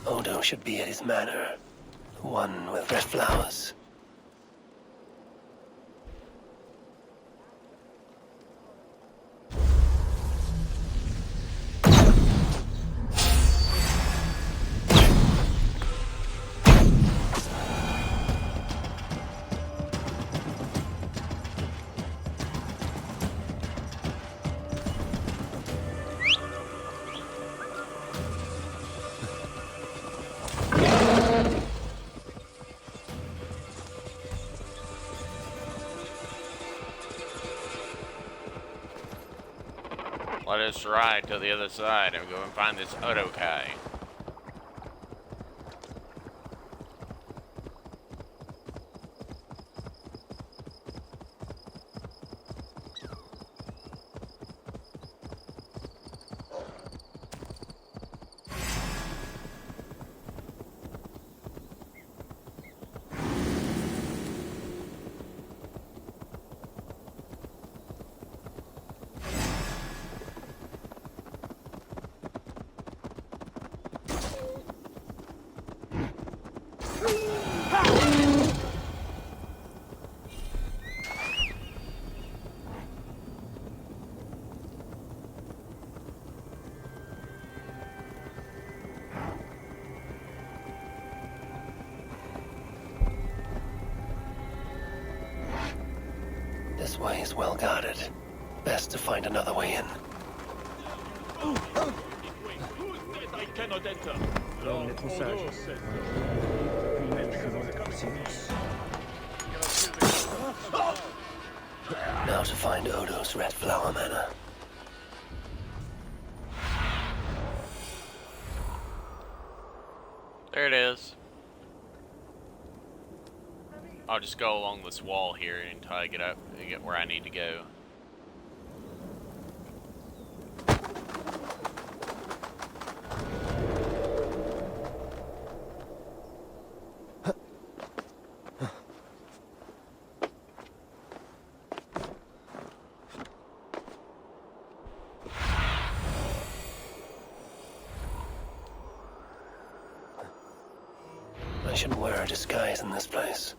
Odo should be at his manor. The one with red flowers. Let us ride to the other side and go and find this Odokai. This way is well guarded. Best to find another way in. I cannot enter. L'homme est trop sage. Lui-même que votre conscience. Now to find Odo's Red Flower Manor. There it is. I'll just go along this wall here until I get where I need to go. I should wear a disguise in this place.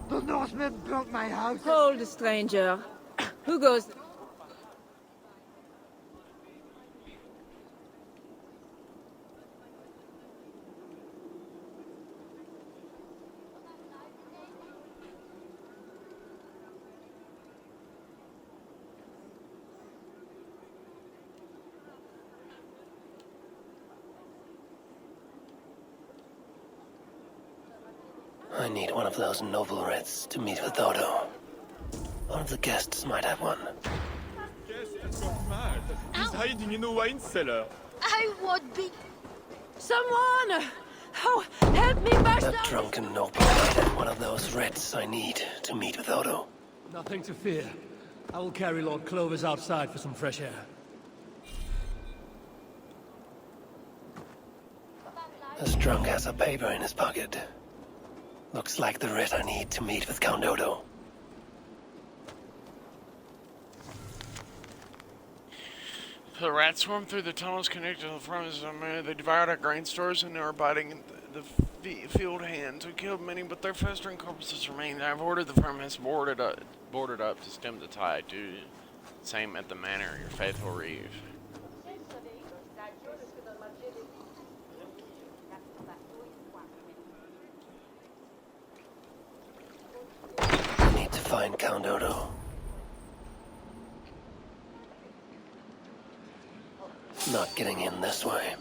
The Northmen built my house. Hold, stranger. Who goes? I need one of those noble writs to meet with Odo. One of the guests might have one. Guest has got mad. He's hiding in a wine cellar. I would be... Someone! Oh, help me, Master! That drunken noble might have one of those writs I need to meet with Odo. Nothing to fear. I will carry Lord Clovis outside for some fresh air. This drunk has a paper in his pocket. Looks like the writ I need to meet with Count Odo. The rats swarmed through the tunnels connected to the farm. They devoured our grain stores and are biting the field hands. We killed many, but their festering corpses remain. I've ordered the farm has boarded up to stem the tide. Do the same at the manor, your faithful reeve. I need to find Count Odo. Not getting in this way.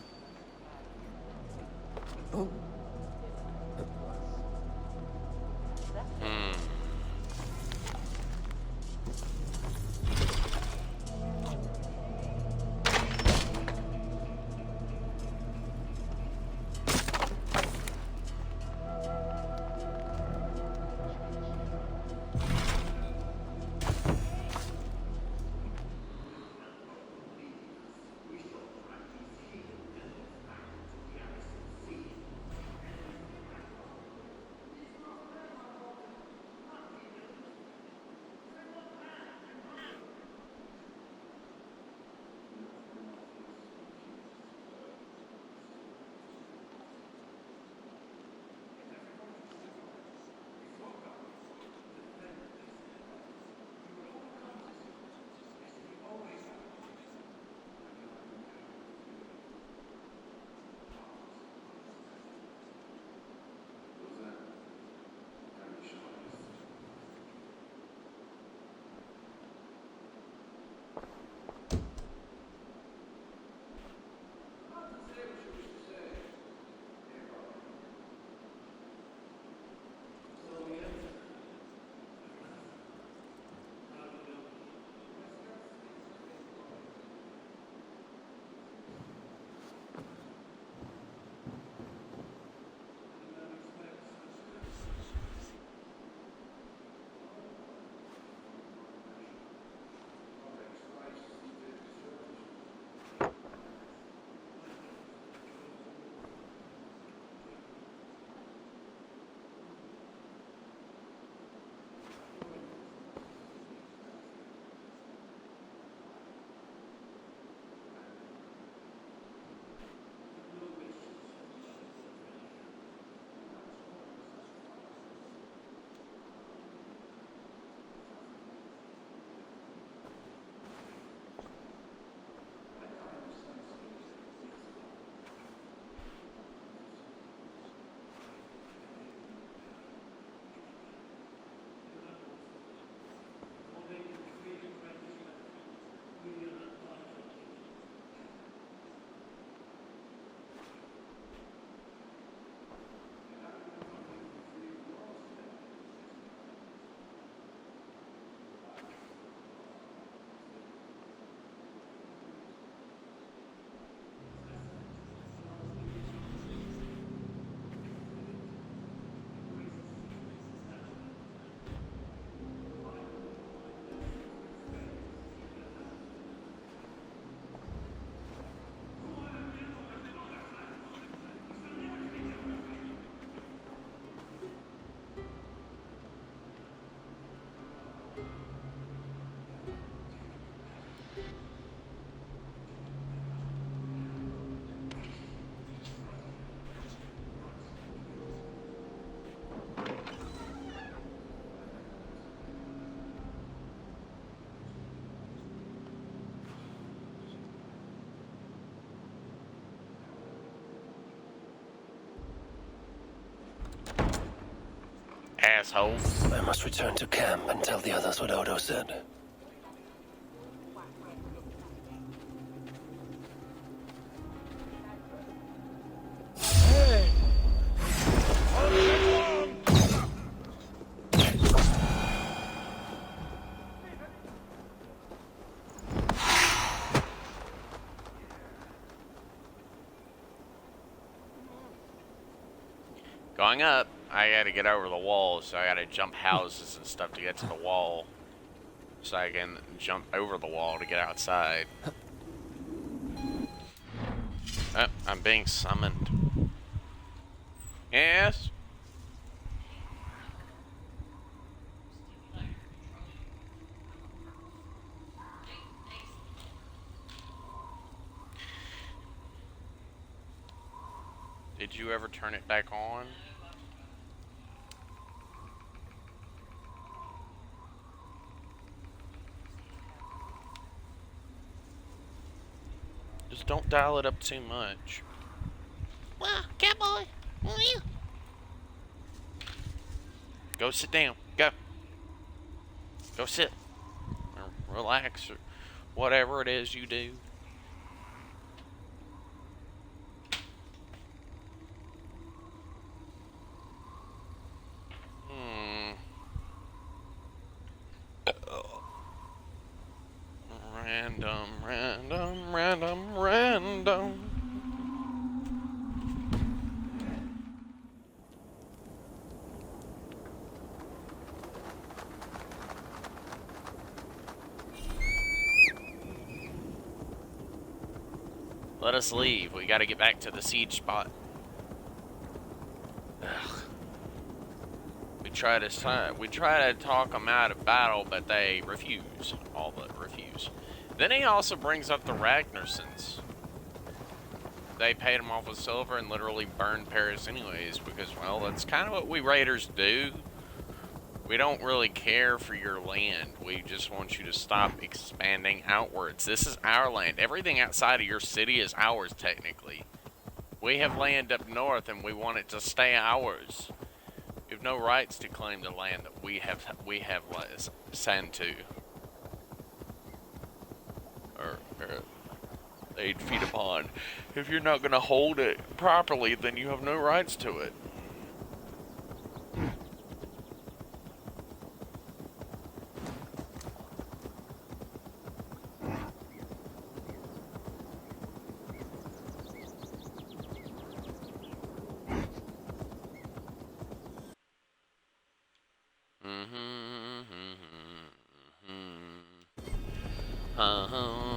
asshole. I must return to camp and tell the others what Odo said. Hey! Going up, I gotta get over the wall, so I gotta jump houses and stuff to get to the wall. So I can jump over the wall to get outside. Oh, I'm being summoned. Yes? Did you ever turn it back on? Just don't dial it up too much. Well, cowboy, will you? Go sit down. Go. Go sit. Or relax or whatever it is you do. Random. Let us leave. We gotta get back to the siege spot. Ugh. We try to talk them out of battle, but they refuse. All but refuse. Then he also brings up the Ragnarsons. They paid him off with silver and literally burned Paris anyways, because, well, that's kind of what we raiders do. We don't really care for your land. We just want you to stop expanding outwards. This is our land. Everything outside of your city is ours, technically. We have land up north, and we want it to stay ours. You have no rights to claim the land that we have sand to. Or 8 feet upon. If you're not going to hold it properly, then you have no rights to it.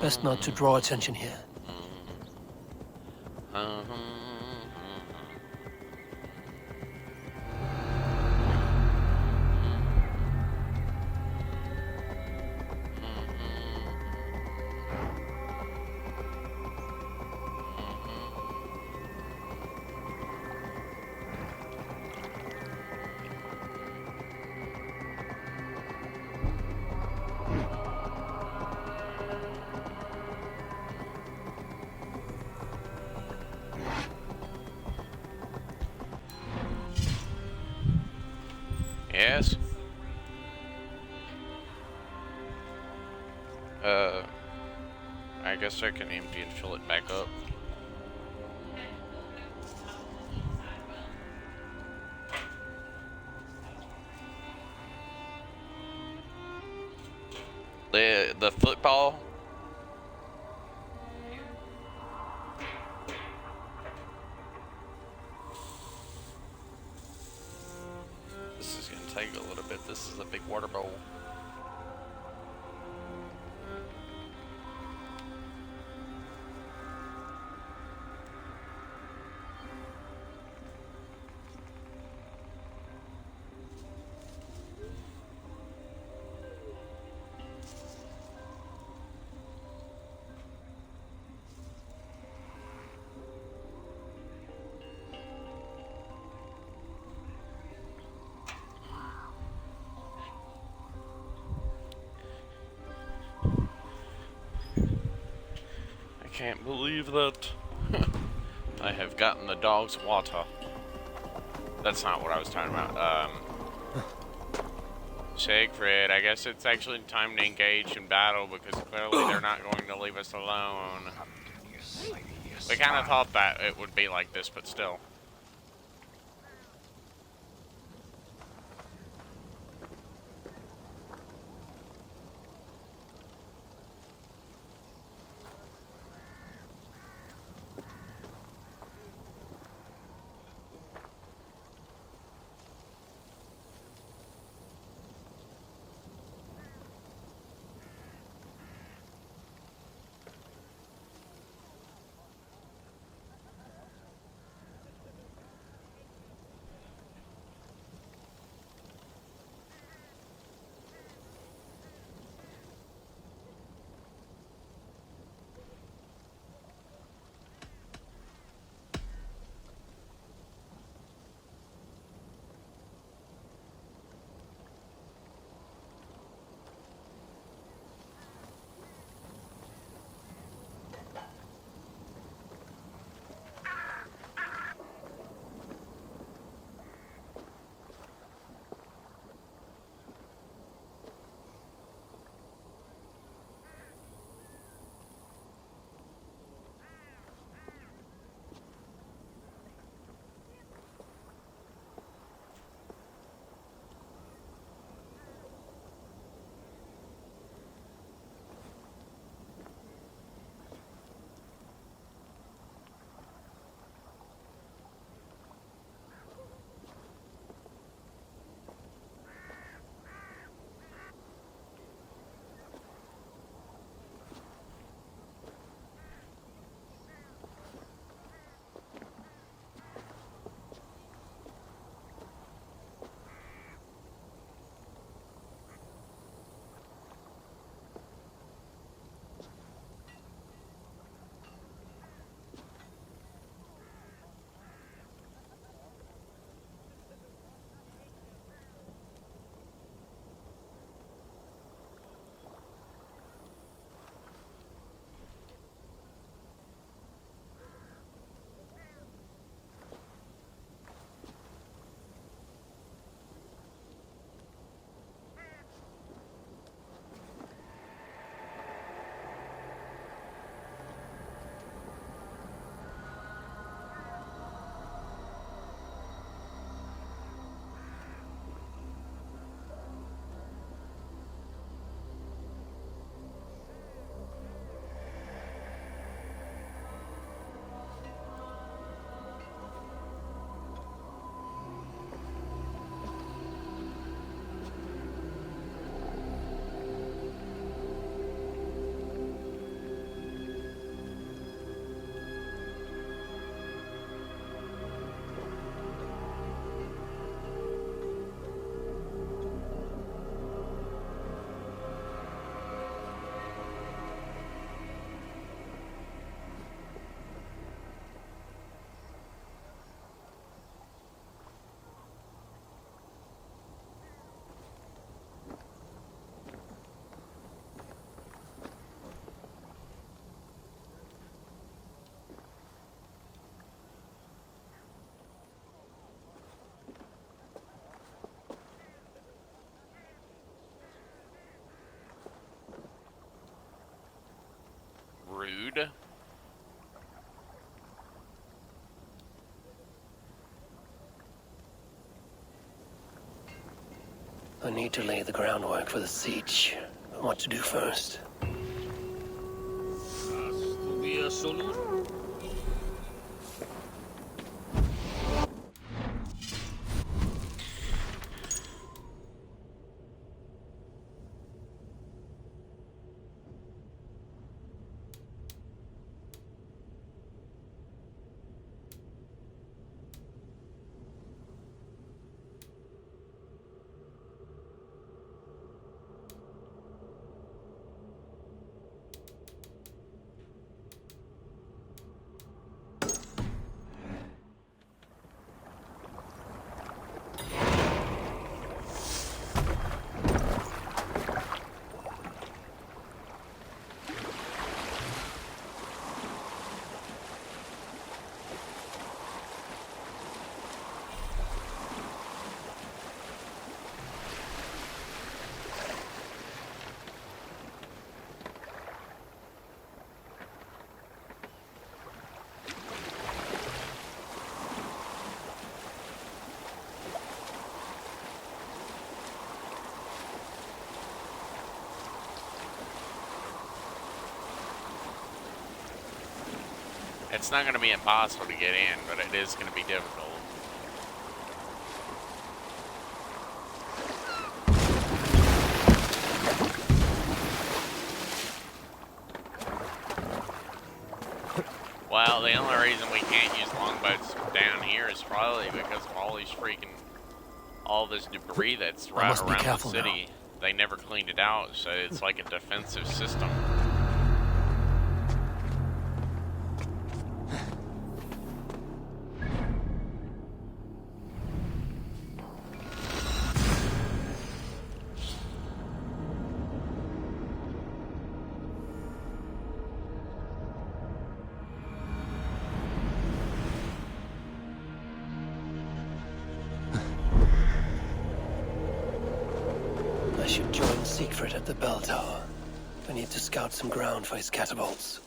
Best not to draw attention here. Yes? I guess I can empty and fill it back up. The football. This is gonna take a little bit. This is a big water bowl. Can't believe that I have gotten the dog's water. That's not what I was talking about. Siegfried, I guess it's actually time to engage in battle because clearly they're not going to leave us alone. We kind of thought that it would be like this, but still. Rude. I need to lay the groundwork for the siege. What to do first? It's not going to be impossible to get in, but it is going to be difficult. Well, the only reason we can't use longboats down here is probably because of all this debris that's right around the city. Now. They never cleaned it out, so it's like a defensive system. I should join Siegfried at the bell tower. I need to scout some ground for his catapults.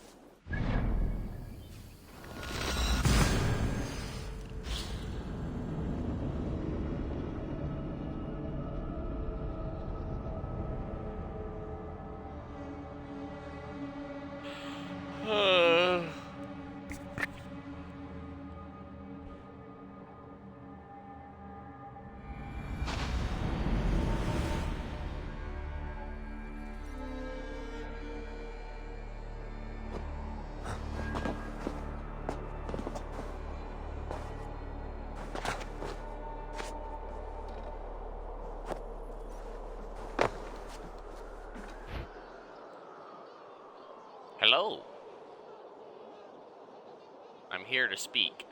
Hello. I'm here to speak.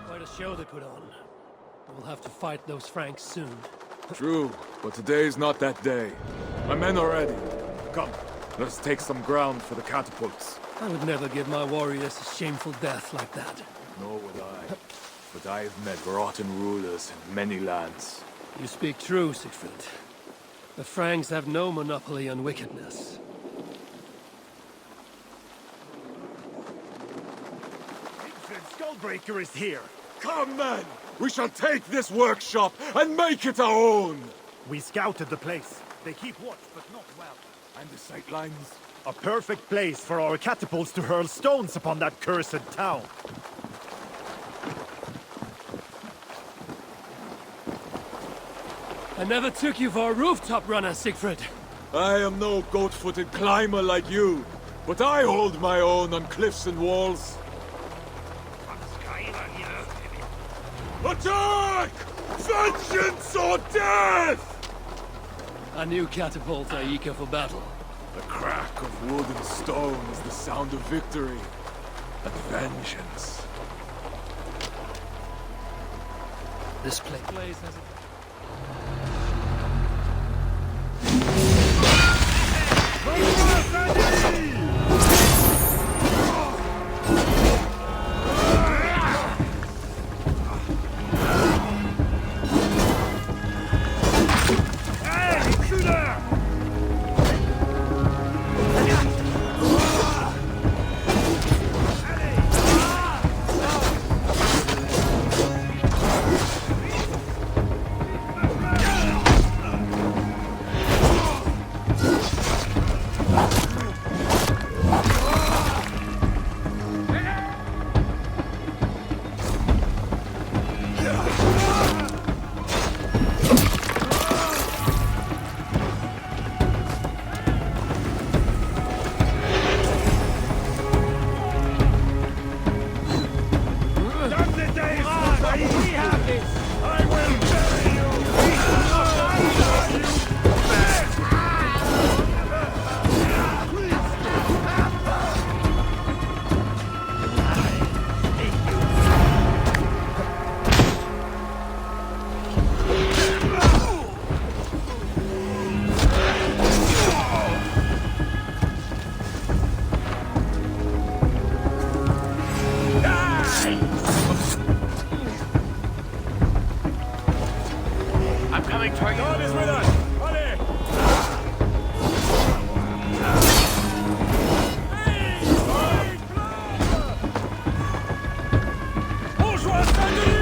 Quite a show they put on. We'll have to fight those Franks soon. True, but today's not that day. My men are ready. Come, let's take some ground for the catapults. I would never give my warriors a shameful death like that. Nor would I. But I have met rotten rulers in many lands. You speak true, Siegfried. The Franks have no monopoly on wickedness. Siegfried Skullbreaker is here! Come, men! We shall take this workshop and make it our own! We scouted the place. They keep watch, but not well. And the sightlines? A perfect place for our catapults to hurl stones upon that cursed town. I never took you for a rooftop runner, Siegfried. I am no goat-footed climber like you, but I hold my own on cliffs and walls. Attack! Vengeance or death! A new catapult are eager for battle. The crack of wood and stone is the sound of victory and vengeance. This place has a... God is with us! Allez! Bonjour à Saint-Denis!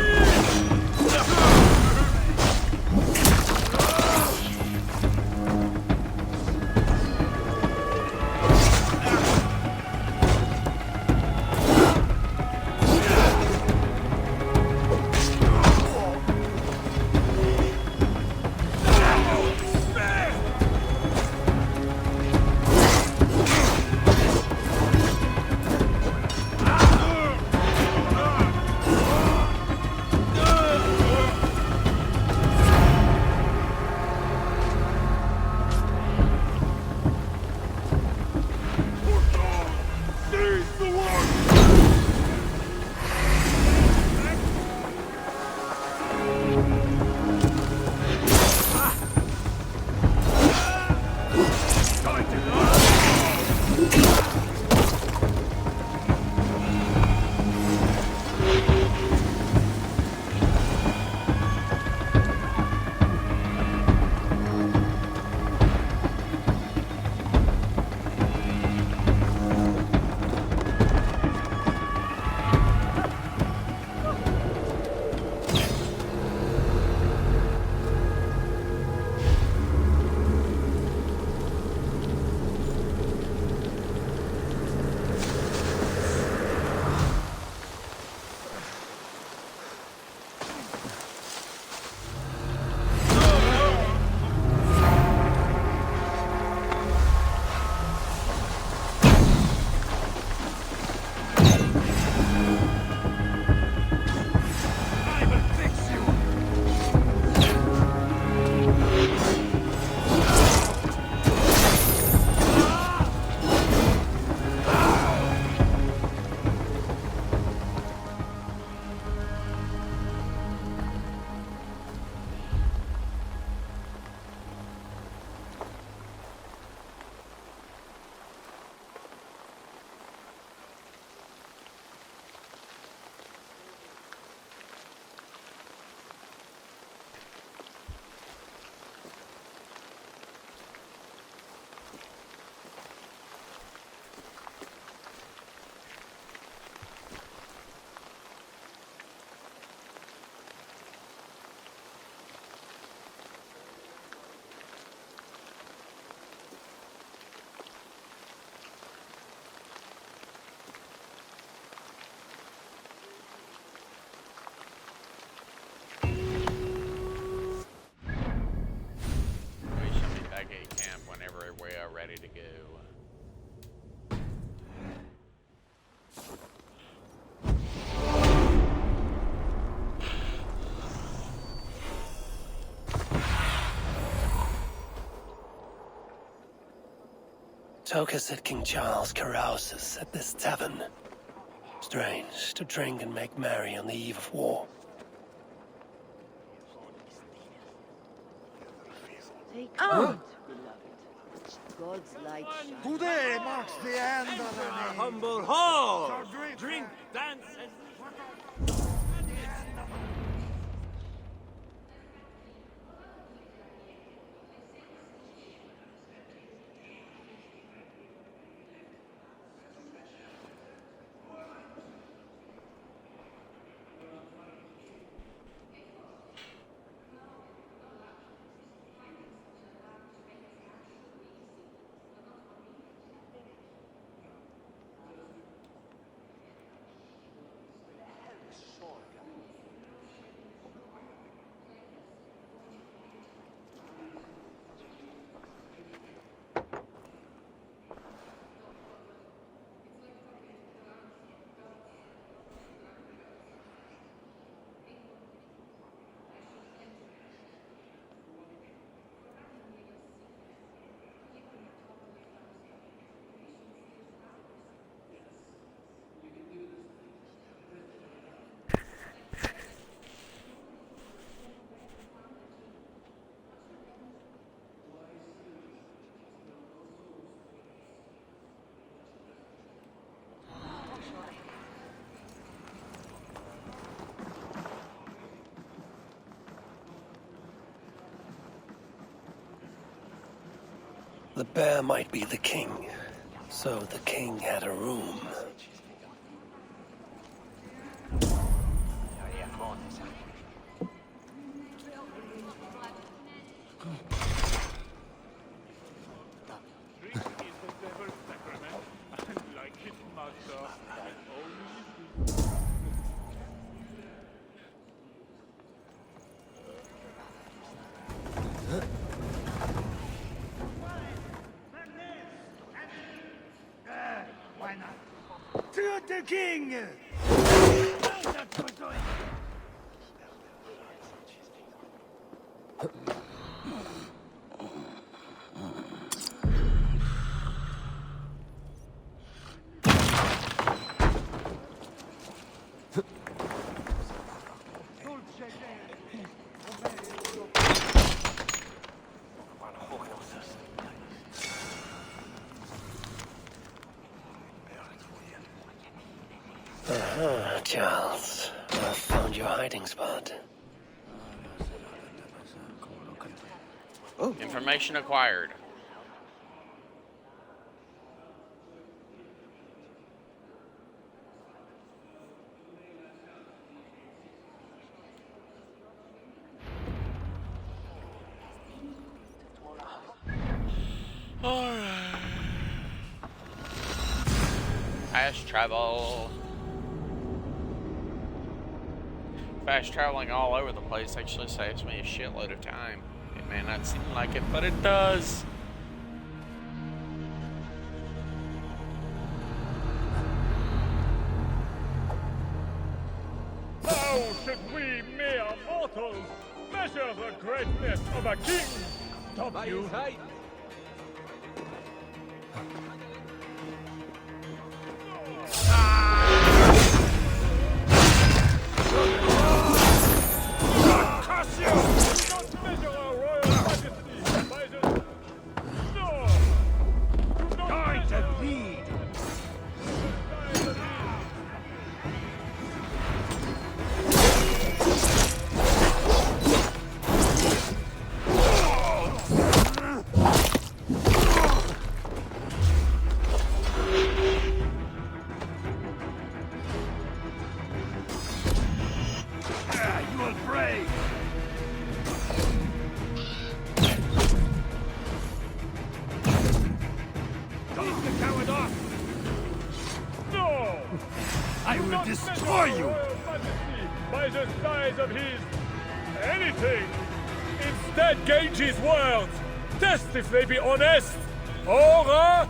We should be back at camp whenever we are ready to go. Toka said King Charles carouses at this tavern. Strange to drink and make merry on the eve of war. Take Huh? heart, beloved. God's light shines. Today marks the end of the day. Humble hall! So drink, dance, and... The bear might be the king. So the king had a room. Why not? To the king! Charles, I've found your hiding spot. Information acquired. Alright. Fast travel. Fast traveling all over the place actually saves me a shitload of time. It may not seem like it, but it does. How should we mere mortals measure the greatness of a king? Stop you! Curse you! Do not measure our royal majesty by the... No! Do not Going to measure... bleed! You will brave! Leave the coward off! No! I Do will not destroy measure you! our royal majesty by the size of his... anything! Instead, gauge his words! Test if they be honest! Or...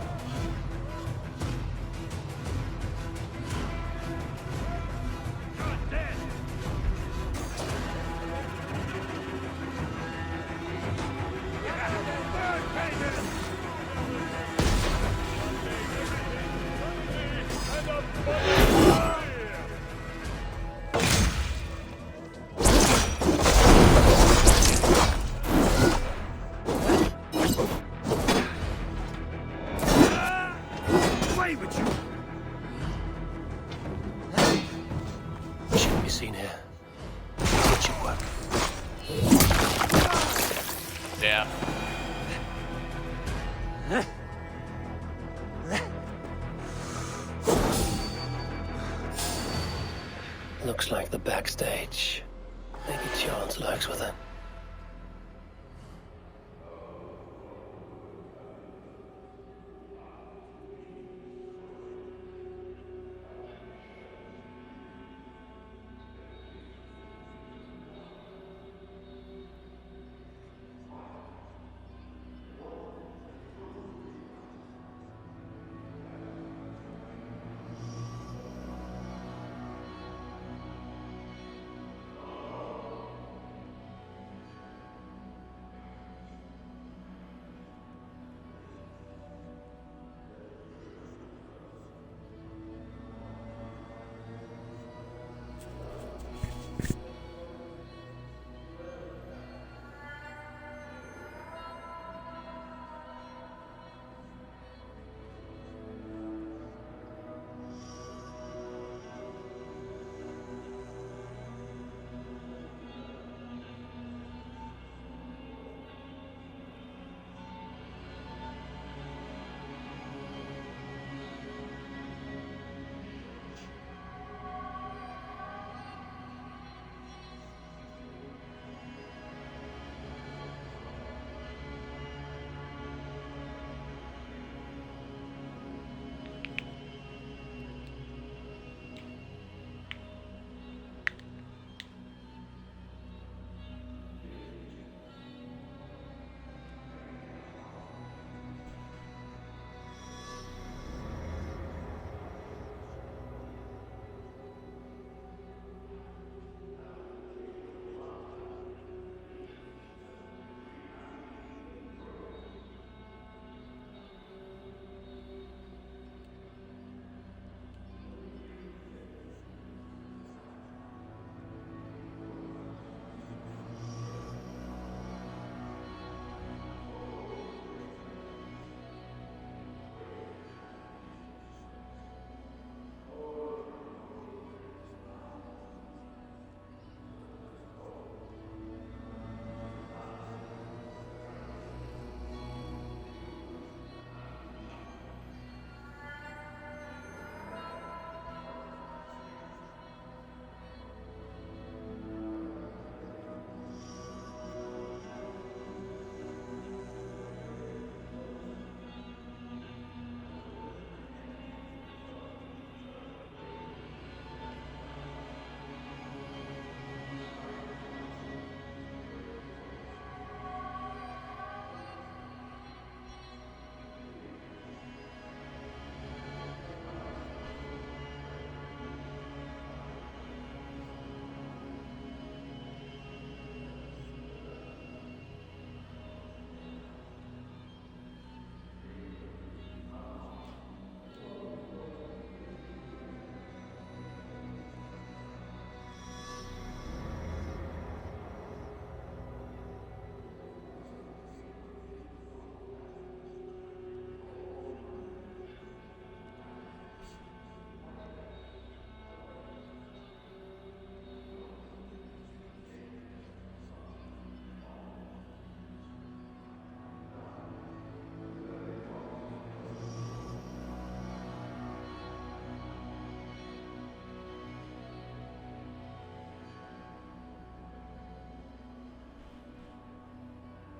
Away with you! Shouldn't be seen here. It should work. Yeah. Looks like the backstage. Maybe Charles lurks with it.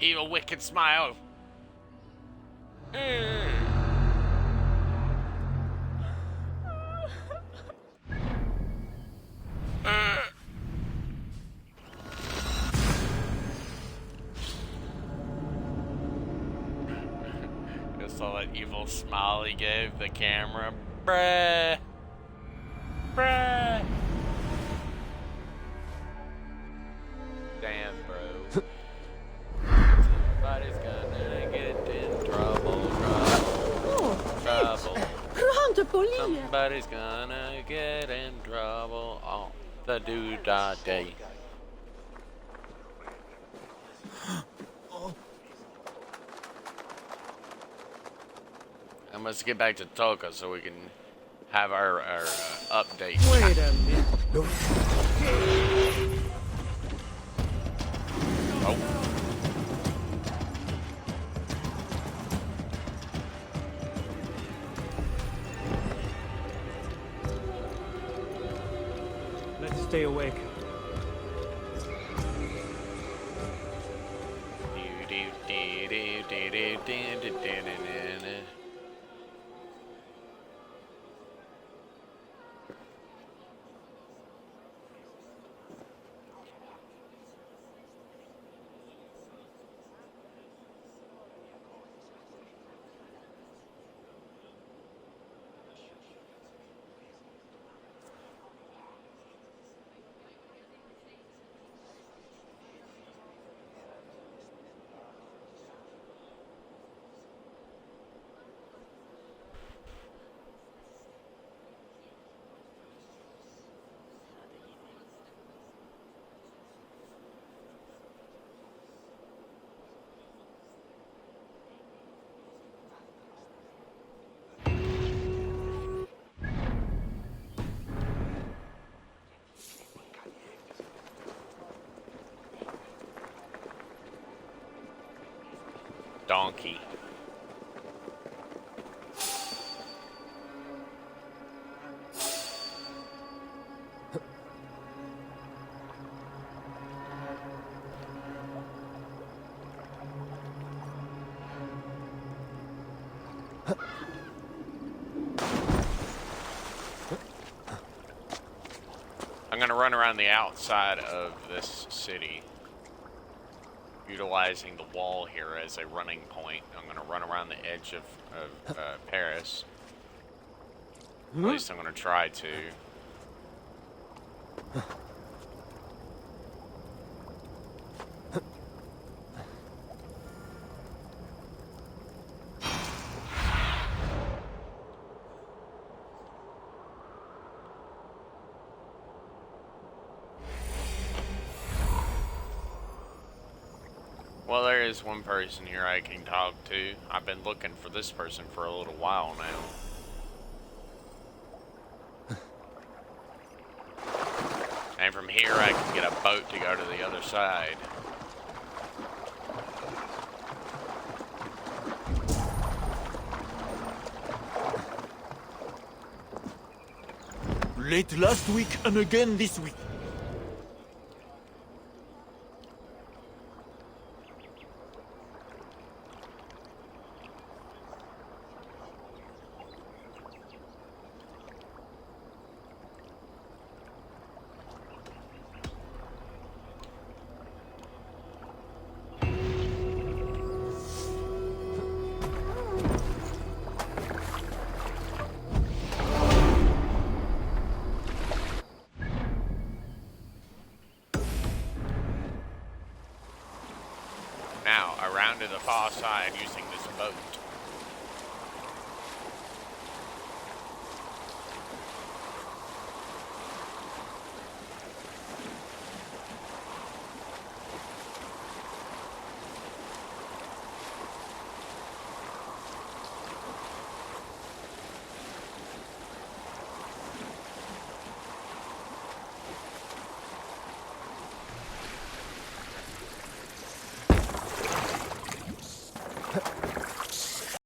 Evil, wicked smile. Just saw that evil smile he gave the camera. Bruh. Bruh. Damn, bro. Somebody's gonna get in trouble. Somebody's gonna get in trouble on the do-da day. I must get back to Toka so we can have our update. Wait a minute. Oh. Let's stay awake. Donkey. I'm gonna run around the outside of this city, utilizing the wall here as a running point. I'm gonna run around the edge of Paris. At least I'm gonna try to. Well, there is one person here I can talk to. I've been looking for this person for a little while now. And from here I can get a boat to go to the other side. Late last week and again this week. Now, around to the far side using this boat.